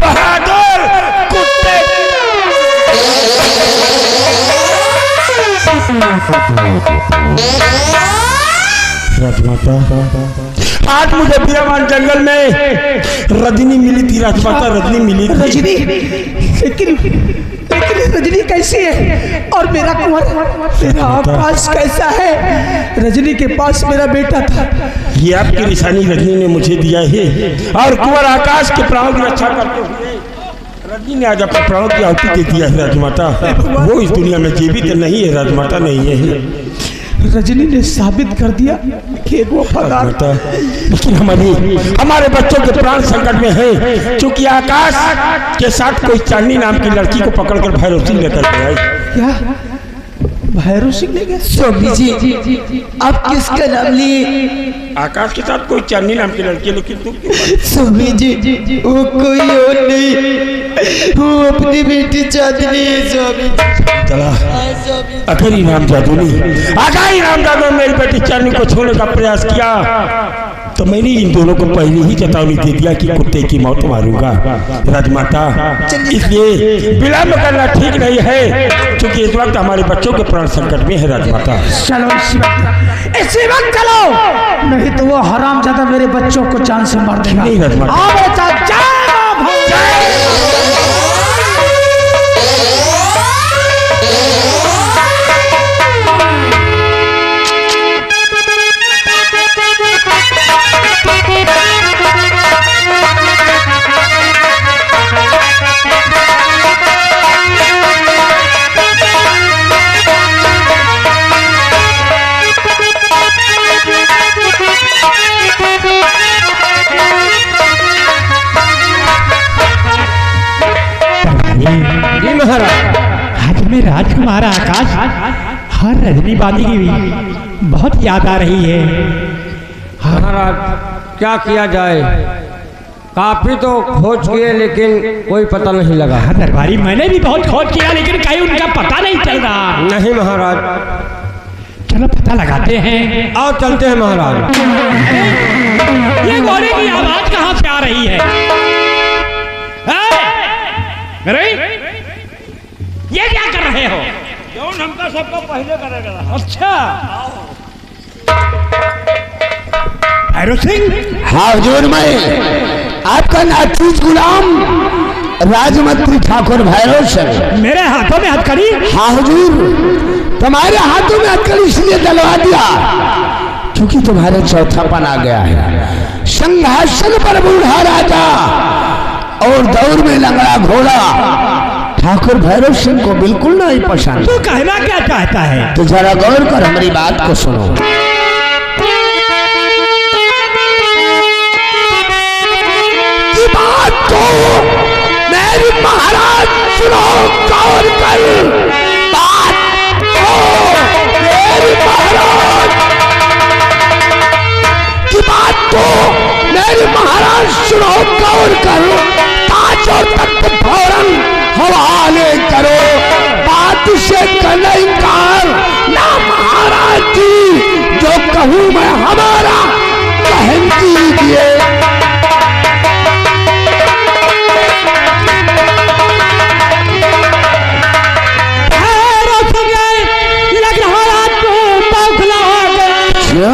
बहादुर कुत्ते, राजमाता, आज मुझे बियामान जंगल में रजनी मिली थी। राजमाता, रजनी मिली थी। रजनी? लेकिन रजनी कैसी है? और मेरा कुंवर, मेरा आकाश कैसा है? रजनी के पास मेरा बेटा था। ये आपकी निशानी रजनी ने मुझे दिया है, और कुंवर आकाश के प्राणों की रक्षा करते हुए रजनी ने आज अपने प्राणों की आहुति दे दिया है। राजमाता, वो इस दुनिया में जीवित नहीं है। राजमाता नहीं है। रजनी ने साबित कर दिया कि एक वफादार। लेकिन हमारे बच्चों के प्राण संकट में है, क्योंकि आकाश के साथ कोई चांदनी नाम की लड़की को पकड़कर भैरव सिंह लेकर गया। क्या भैरव सिंह ले गया? स्वामी जी आप किसका नाम लिए? आकाश के साथ कोई चांदनी नाम की लड़की, लेकिन तुम स्वामी जी वो कोई और नहीं, वो अपनी बेटी चांदनी है स्वामी। चला अगर इनाम जादू नहीं, अगर इनाम जादू ने मेरी बेटी चांदनी को छोड़ने का प्रयास किया तो मैंने इन दोनों को पहले ही चेतावनी दे दिया कि कुत्ते की मौत मारूंगा राजमाता। इसलिए विलंब करना ठीक नहीं है, क्योंकि इस वक्त हमारे बच्चों के प्राण संकट में है राजमाता। चलो इसी वक्त चलो, नहीं तो वो हरामजादा मेरे बच्चों को जान से मार देगा। नहीं राजमाता। आज में राजकुमार आकाश हर रजनी बांधी की बहुत याद आ रही है। महाराज क्या किया जाए, काफी तो खोज किए लेकिन कोई पता नहीं लगा। हाँ दरबारी मैंने भी बहुत खोज किया लेकिन कहीं उनका पता नहीं चल रहा। नहीं महाराज। चलो पता लगाते हैं। आओ चलते हैं महाराज। ये घोड़े की आवाज कहाँ से आ रही है? अरे ये क्या कर रहे हो? कौन हमका सबको पहले करेगा? अच्छा भैरव सिंह। हाँ हुजूर, मैं आपका नाचीज गुलाम राजमंत्री ठाकुर भैरव सिंह। मेरे हाथों में हथकड़ी? हाँ हुजूर, तुम्हारे हाथों में हथकड़ी इसलिए डलवा दिया क्योंकि तुम्हारे चौथापन आ गया है। सिंहासन पर बूढ़ा राजा और दौर में लंगड़ा घोड़ा ठाकुर भैरव सिंह को बिल्कुल नहीं पसंद। तू कहना क्या चाहता है? तो जरा गौर कर हमारी बात को सुनो। की बात तो मेरी महाराज सुनो, गौर कर बात तो मेरी महाराज की बात तो मेरी महाराज सुनो, गौर कर। ताज और तख्त फौरन हवाले करो, बात से करना इनकार ना महाराज जी, जो कहूँ मैं हमारा कहन कीजिए। लग रहा आपको बौखला गया।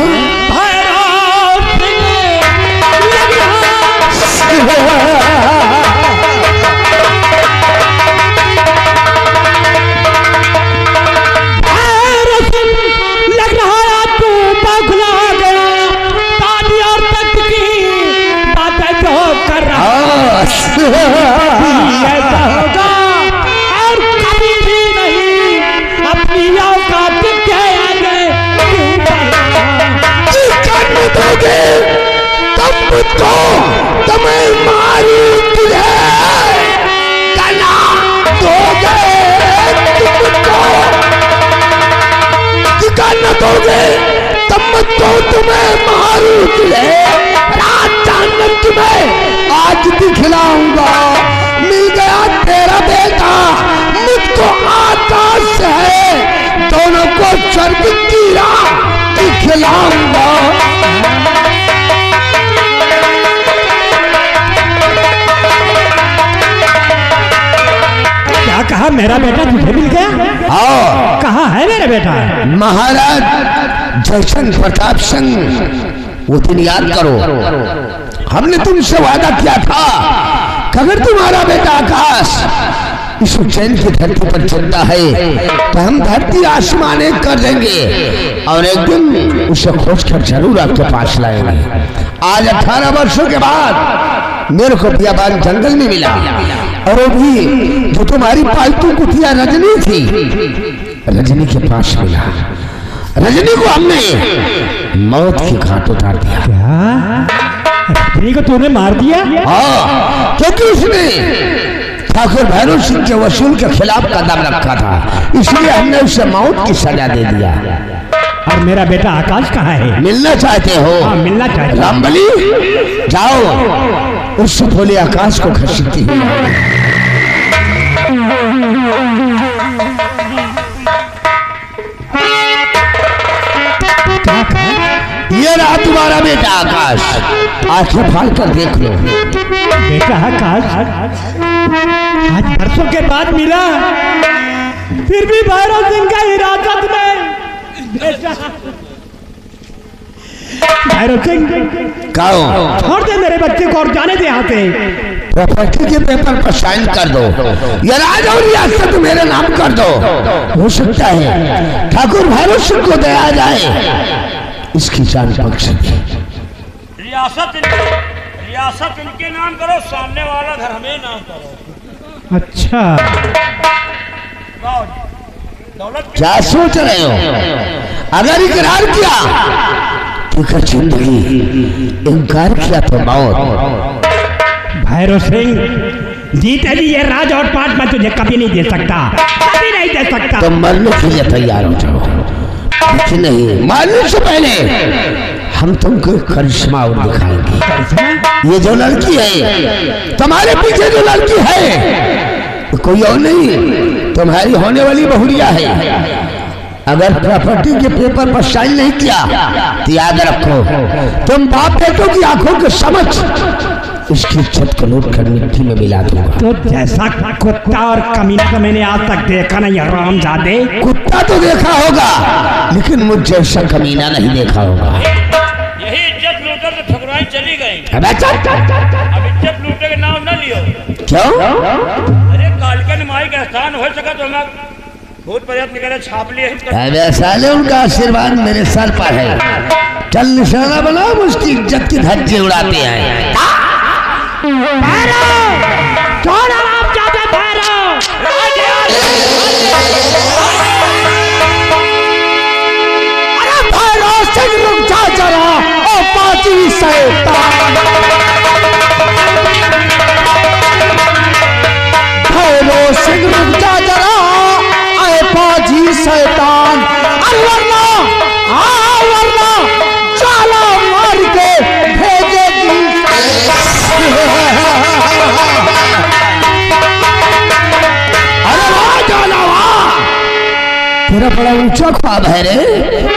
ऐसा होगा और कभी भी नहीं अपनी औकात के आगे दोगे तब तो तुम्हें मारू तुझे कना दोगे, तुमको न दोगे तब तो तुम्हें मारू तुझे। रात जानना तुम्हें आज दिखलाऊंगा। मिल गया तेरा बेटा, मुझको आकाश है, दोनों को स्वर्ग की राह दिखलाऊंगा। क्या कहा? मेरा बेटा तुझे मिल गया? हाँ। कहाँ है मेरा बेटा? महाराज जयचंद प्रताप सिंह, वो दिन याद करो, हमने तुमसे वादा किया था कि अगर तुम्हारा बेटा आकाश इस उज्जैन की धरती पर चलता है तो हम धरती आसमान एक कर देंगे और एक दिन उसे खोज कर जरूर आपके पास लाएंगे। आज 18 वर्षों के बाद मेरे को बियाबान जंगल में मिला और वो भी जो तुम्हारी पालतू कुतिया रजनी थी, रजनी के पास मिला। रजनी को हमने मौत के घाट उतार दिया। रजनी को तूने मार दिया? हाँ, क्योंकि उसने ठाकुर भैरव सिंह के वसूल के खिलाफ कदम रखा था, इसलिए हमने उसे मौत की सजा दे दिया। और मेरा बेटा आकाश कहाँ है? मिलना चाहते हो? हाँ, मिलना चाहते। रामबली, जाओ उस भोले आकाश को घसीटती हुई। ये रहा तुम्हारा बेटा आकाश, आंखें फाड़ कर देख लो। बेटा आकाश आज बरसों के बाद मिला, फिर भी भैरव सिंह का हिरासत में। भैरव सिंह, कहो छोड़ दे मेरे बच्चे को और जाने दे यहाँ से। प्रॉपर्टी के पेपर पर साइन कर दो, ये राज और रियासत मेरे नाम कर दो। हो सकता है ठाकुर भैरव सिंह को दया जाए, इसकी जान बख्श दे। रियासत इनके नाम करो, सामने वाला घर हमें नाम करो। अच्छा, दौलत क्या सोच रहे हो? अगर इकरार किया तो जिंदगी, इनकार किया तो मौत। भैरव सिंह, जीते जी ये राज और पाठ मैं तुझे कभी नहीं दे सकता, कभी नहीं दे सकता। तो मरने के लिए तैयार हो जाओ, लेकिन नहीं, मरने से पहले हम तुमको एक करिश्मा और दिखाएंगे। ये जो लड़की है तुम्हारे पीछे, जो लड़की है कोई और नहीं, तुम्हारी होने वाली बहुरिया है। अगर प्रॉपर्टी के पेपर पर साइन नहीं किया तो याद रखो, तुम बाप बेटों की आंखों के समझ इसकी इज्जत को लूट कर मिट्टी में मिला दूंगा। तो जैसा कुत्ता और कमीना तो मैंने आज तक देखा नहीं हरामजादे। कुत्ता तो देखा होगा, लेकिन मुझ जैसा कमीना नहीं देखा होगा। यही इज्जत लूटकर तो ठकुराई चली गई। अब इज्जत लूटे के नाम न लियो। क्यों? अरे कालिका निमाई का स्थान हो सका तो हम बहुत प्रयत्न करे, छाप लिए। अरे साले, उनका आशीर्वाद मेरे सर पर है। चल निशाना बना, उसकी इज्जत की धज्जे उड़ाते हैं। अरे भैरव सिंह रुक जा जरा, ओ पाजी शैतान। भैरव सिंह रुक जा जरा, ए पाजी शैतान। वरना चाला मार के भेजेगी। अरे वाह जाला वाह, तेरा बड़ा ऊंचा ख्वाब है रे।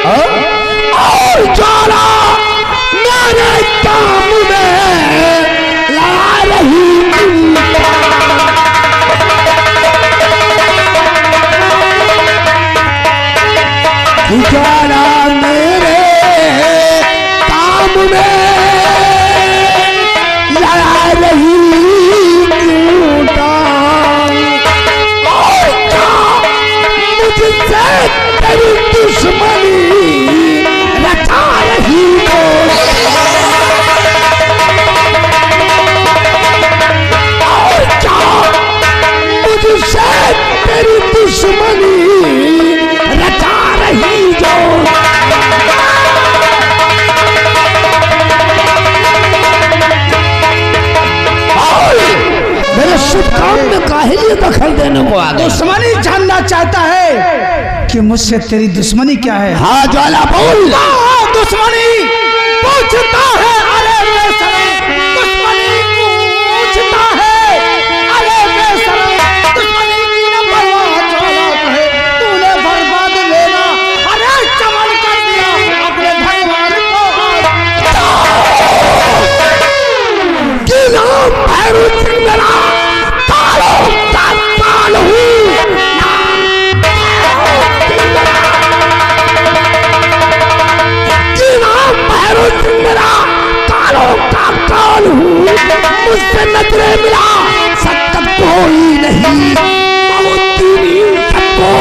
और जाला मेरे काम में ला रही जाला मेरे काम में ला रही तेरी दुश्मनी रचा रही हो। और क्या मुझसे तेरी दुश्मनी रचा रही हो। मेरे शुभ काम में काहे लिए दखल देने को आ गए? दुश्मनी जानना चाहता है कि मुझसे तेरी दुश्मनी क्या है? हाँ ज्वाला बोल। दुश्मनी पूछता है, अरे बेशरम दुश्मनी पूछता है, अरे बेशरम दुश्मनी की न परवाह ज्वाला कहे, तूने बर्बाद लेना अरे चमन कर दिया अपने भगवान को। कि नाम भैरव सिंह मेरा तालों का ताल हूँ। मुझसे नजरे मिला सकत कोई नहीं, सबको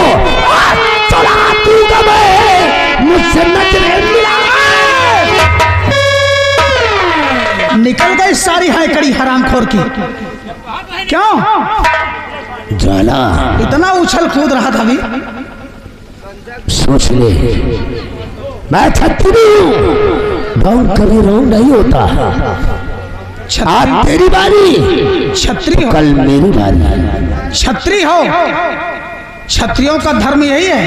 चला दूंगा मैं, मुझसे नजरे मिला। निकल गई सारी है कड़ी हरामखोर की। क्यों ज्वाला इतना उछल कूद रहा था अभी? सोच ले, मैं छत्री हूँ, राउंड कभी राउंड नहीं होता। आज तेरी बारी, छत्री हो, कल मेरी बारी। छत्री हो, छत्रियों का धर्म यही है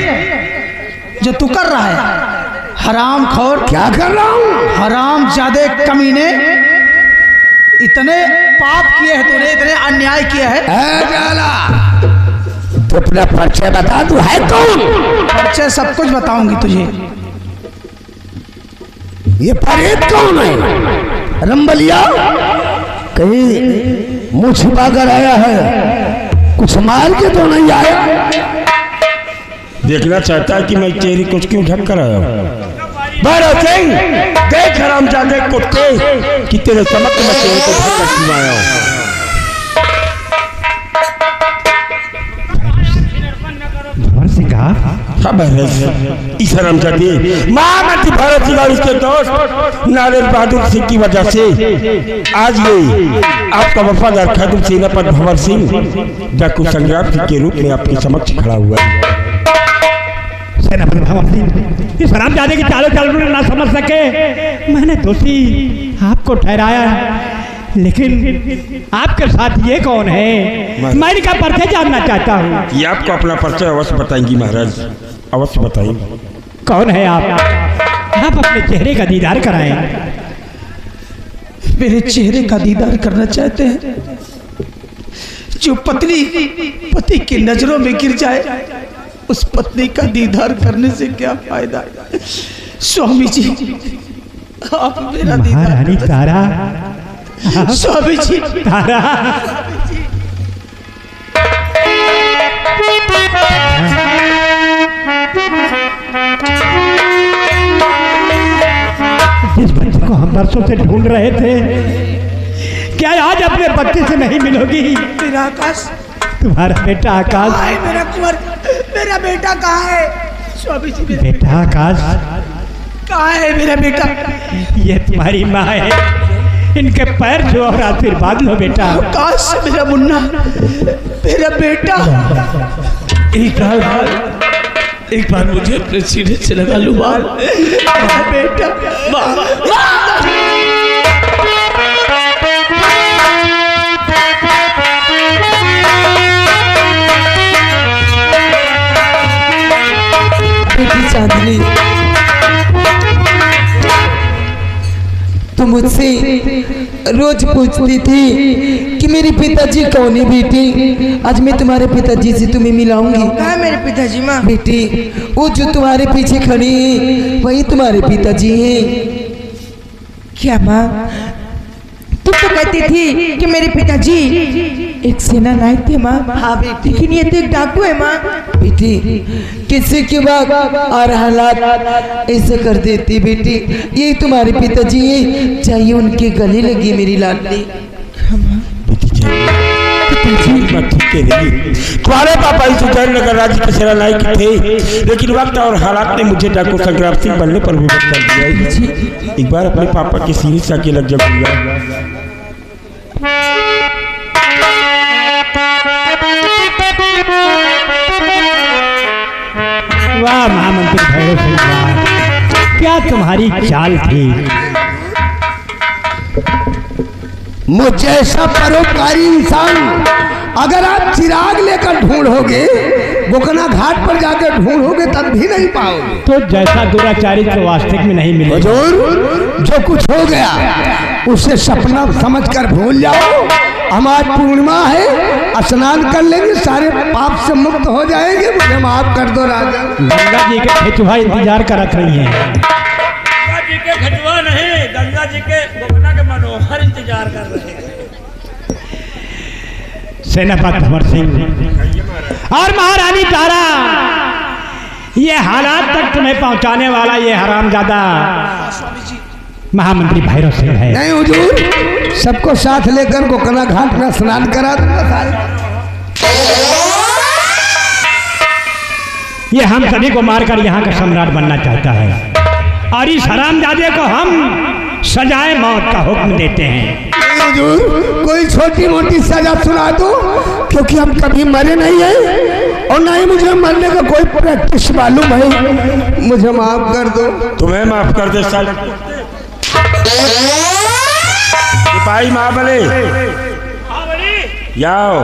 जो तू कर रहा है। हराम खोर। क्या कर रहा हूँ? हराम जादे कमीने, इतने पाप किए हैं तूने, इतने अन्याय किए हैं। तो अपना परिचय बता, तू है कौन? परिचय सब कुछ बताऊंगी तुझे। ये परेत कौन है? रंबलिया कहीं मुँह छिपा कर आया है, कुछ मार के तो नहीं आया? देखना चाहता है कि मैं तेरी कुछ क्यों ढक कर आया हूँ। भैरव सिंह, देख हरामजादे कुत्ते कि तेरे समक्ष मैं तेरे को ढक कर क्यों आया हूँ। हाँ भैरव सिंह, इस हरामजादे महामंत्री भरत सिंह और उसके दोस्त नारेल बहादुर सिंह की वजह से आज ये आपका वफादार खादुम सेनापति भंवर सिंह डाकू संग्राम सिंह के रूप में आपके समक्ष खड़ा हुआ है। सेनापति भंवर सिंह, इस हरामजादे की चालों चाल ना समझ सके मैंने दोषी आपको ठहराया, लेकिन आपके साथ ये कौन है? मैं इनका परिचय जानना चाहता हूँ। ये आपको अपना परिचय अवश्य बताएंगी महाराज, अवश्य बताएंगे। कौन है आप अपने चेहरे का दीदार कराएं। मेरे चेहरे का दीदार करना चाहते हैं? जो पत्नी पति की नजरों में गिर जाए, उस पत्नी का दीदार करने से क्या फायदा? स्वामी जी, आप मेरा महारानी तारा, स्वामी जी तारा, जिस बच्चे को हम बरसों से ढूंढ रहे थे, क्या आज अपने बच्चे से नहीं मिलोगी? मेरा आकाश, तुम्हारा बेटा आकाश, मेरा कुंवर, मेरा बेटा कहाँ है? स्वामी जी, बेटा आकाश कहाँ है मेरा बेटा? ये तुम्हारी माँ है, इनके पैर छो और आशीर्वाद लो बेटा। आकाश, मेरा मुन्ना, मेरा बेटा। एक बार मुझे अपने सीने से लगा लो बाल। मेरा बेटा, बेटी चांदनी, तुम मुझसे रोज पूछती थी कि मेरे पिताजी कौन है बेटी। आज मैं तुम्हारे पिताजी से तुम्हें मिलाऊंगी। कहाँ मेरे पिताजी? माँ बेटी, वो जो तुम्हारे पीछे खड़े हैं वही तुम्हारे पिताजी हैं। क्या माँ, तुम तो कहती थी कि मेरे पिताजी एक सेना नायक थे माँ। हाँ बेटी, लेकिन ये तो एक डाकू है माँ। बेटी किसी के बाद और हालात ऐसे कर देती बेटी। ये तुम्हारे पिताजी हैं, चाहिए उनके गले लगी मेरी लाडली। तुम्हारे पापा इस उदयनगर राज्य के सेनानायक थे, लेकिन वक्त और हालात ने मुझे डाकू संग्राम सिंह बनने पर विवश कर दिया। एक बार अपने पापा के सीने से आके लग जाऊंगा। वाह महामंत्री भैरव सिंह, वाह, क्या तुम्हारी चाल थी। मुझ जैसा परोपकारी इंसान अगर आप चिराग लेकर ढूंढोगे, गोकना घाट पर जाकर ढूंढोगे तब भी नहीं पाओगे। तो जैसा दुराचारी तो वास्तविक में नहीं मिले। हुजूर, जो कुछ हो गया उसे सपना समझकर भूल जाओ। हम आज पूर्णिमा है, स्नान कर लेंगे, सारे पाप से मुक्त हो जाएंगे। मुझे माफ कर दो राजा। गंगा जी के खेचुआ इंतजार कर रख रही हैं। गंगा जी के खेचुआ नहीं, गंगा जी के गोपना के मनोहर इंतजार कर रहे हैं। सेनापति भंवर सिंह और महारानी तारा, ये हालात तक तुम्हें पहुंचाने वाला ये हरामजादा महामंत्री भैरव सिंह है। नहीं हुजूर, सबको साथ लेकर गोकना घाट में स्नान करा दूंगा। ये हम सभी को मारकर यहाँ का सम्राट बनना चाहता है और इस हरामजादे को हम सजाए मौत का हुक्म देते हैं। हुजूर, कोई छोटी मोटी सजा सुना दो, क्योंकि हम कभी मरे नहीं हैं और ना ही मुझे मरने का कोई प्रैक्टिस मालूम है। मुझे माफ कर दो। तुम्हें माफ कर दे साले। सिपाही महाबली जाओ।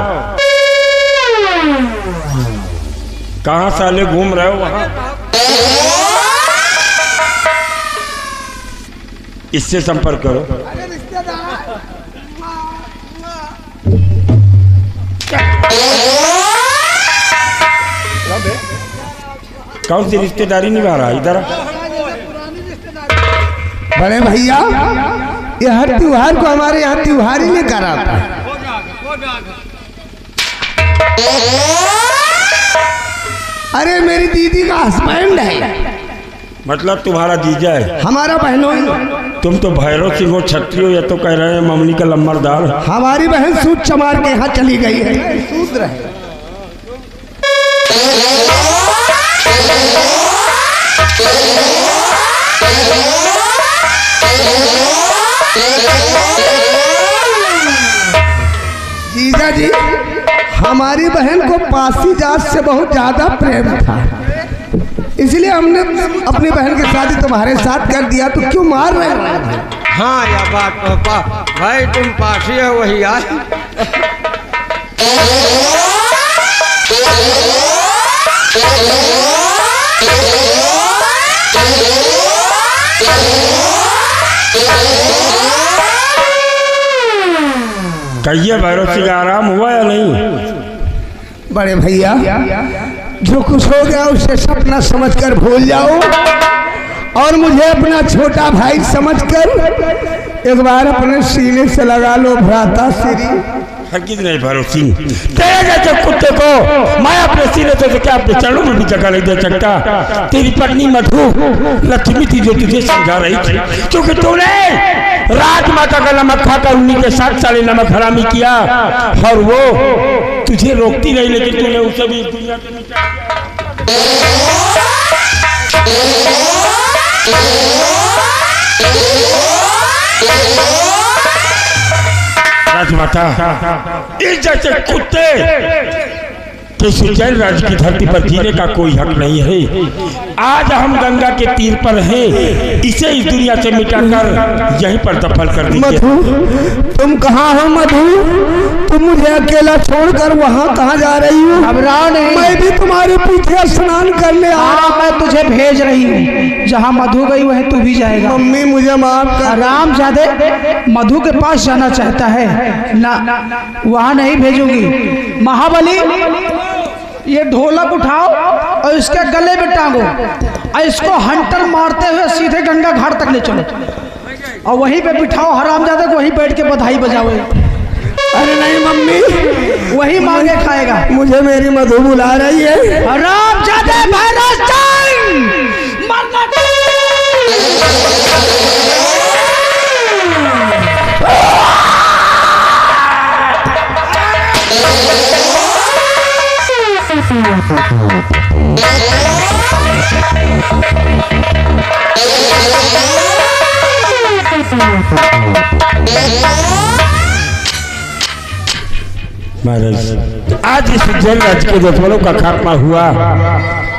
कहाँ साले घूम रहे हो वहां? इससे संपर्क करो। कौन सी रिश्तेदारी निभा रहा है इधर? बड़े भैया, ये हर त्योहार को हमारे यहाँ त्योहार ही लेकर आता है। अरे मेरी दीदी का हस्बैंड है। मतलब तुम्हारा जीजा है? हमारा बहनों। तुम तो भैरव सिंह हो, छत्री हो, या तो कह रहे हैं ममनी का लम्बरदार। हमारी बहन सूद चमार के यहाँ चली गई है। सूद रहे। जीजा जी, हमारी बहन को पासी जात से बहुत ज्यादा प्रेम था, इसलिए हमने अपनी बहन की शादी तुम्हारे साथ कर दिया। तो क्यों मार रहे हो? हाँ यह बात तो भाई तुम पासी है वही यार। कहिए भैरव सिंह, आराम हुआ या नहीं? बड़े भैया, जो कुछ हो गया उसे सपना समझकर भूल जाओ और मुझे अपना छोटा भाई समझकर एक बार अपने सीने से लगा लो भ्राता श्री। हरगिज नहीं भैरव सिंह, तेरे जैसे कुत्ते को मैं अपने सीने से क्या अपने चरणों में भी जगह नहीं दे सकता। तेरी पत्नी मधु लक्ष्मी थी जो तुझे समझा रही थी, क्योंकि तूने राजमाता का नमक खाकर उन्हीं के 7 साल नमक हरामी किया और वो तुझे रोकती नहीं, लेकिन तूने उसे भी दुनिया के नीचे। राजमाता, इस जैसे कुत्ते किसी जैन राज्य की धरती पर जीने का कोई हक नहीं है। आज हम गंगा के तीर पर हैं, इसे इस दुनिया से मिटाकर यहीं पर दफन कर दीजिए। मधु, तुम कहाँ हो? मधु, तुम मुझे अकेला छोड़कर वहाँ कहाँ जा रही हो? घबराओ नहीं, मैं भी तुम्हारे पीछे स्नान करने आ रहा हूं। मैं तुझे भेज रही हूँ। जहाँ मधु गई वहीं तू भी जाएगा। मम्मी मुझे माफ कर। आराम ज्यादा मधु के पास जाना चाहता है ना, वहाँ नहीं भेजूंगी। महाबली, ये ढोलक उठाओ और इसके गले में टांगो और इसको हंटर मारते हुए सीधे गंगा घाट तक ले चलो और वहीं पे बिठाओ। हरामजादे को वहीं बैठ के बधाई बजाओ। अरे नहीं मम्मी, वही मांगे खाएगा। मुझे मेरी मधु बुला रही है। हरामजादे भैरव सिंह, मरना। महाराज, आज इस जैन राज्य के दुश्मनों का खात्मा हुआ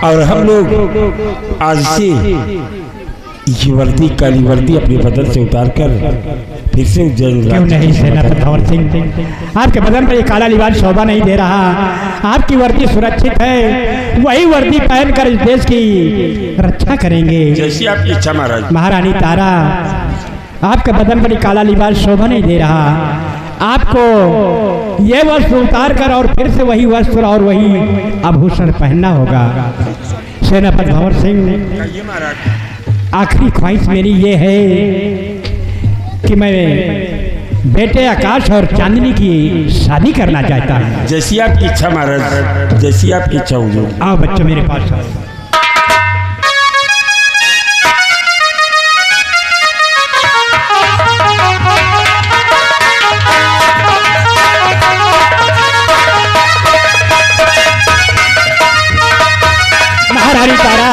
और हम लोग आज से ये वर्दी, काली वर्दी अपने बदन से उतार कर फिर से उज्जैन। क्यों नहीं सेनापति भंवर सिंह, आपके बदन पर ये काला लिबास शोभा नहीं दे रहा। आपकी वर्दी सुरक्षित है, वही वर्दी पहनकर इस देश की रक्षा करेंगे। जैसी आपकी इच्छा महाराज। महारानी तारा, आपके बदन पर ये काला लिबास शोभा नहीं दे रहा। आपको ये वस्त्र उतार कर और फिर से वही वस्त्र और वही आभूषण पहनना होगा। सेनापति भंवर सिंह, आखिरी ख्वाहिश मेरी ये है कि मैं बेटे आकाश और चांदनी की शादी करना चाहता हूँ। जैसी आपकी इच्छा महाराज, जैसी आपकी इच्छा होगी। आओ बच्चों मेरे पास आओ। महारानी तारा,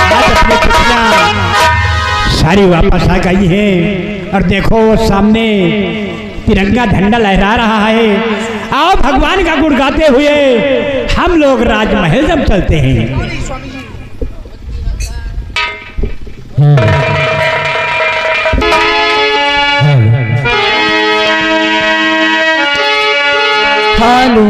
आज अपनी पुत्रियां सारी वापस आ गई है और देखो सामने तिरंगा झंडा लहरा रहा है। आओ भगवान का गुण गाते हुए हम लोग राजमहल जब चलते हैं। हेलो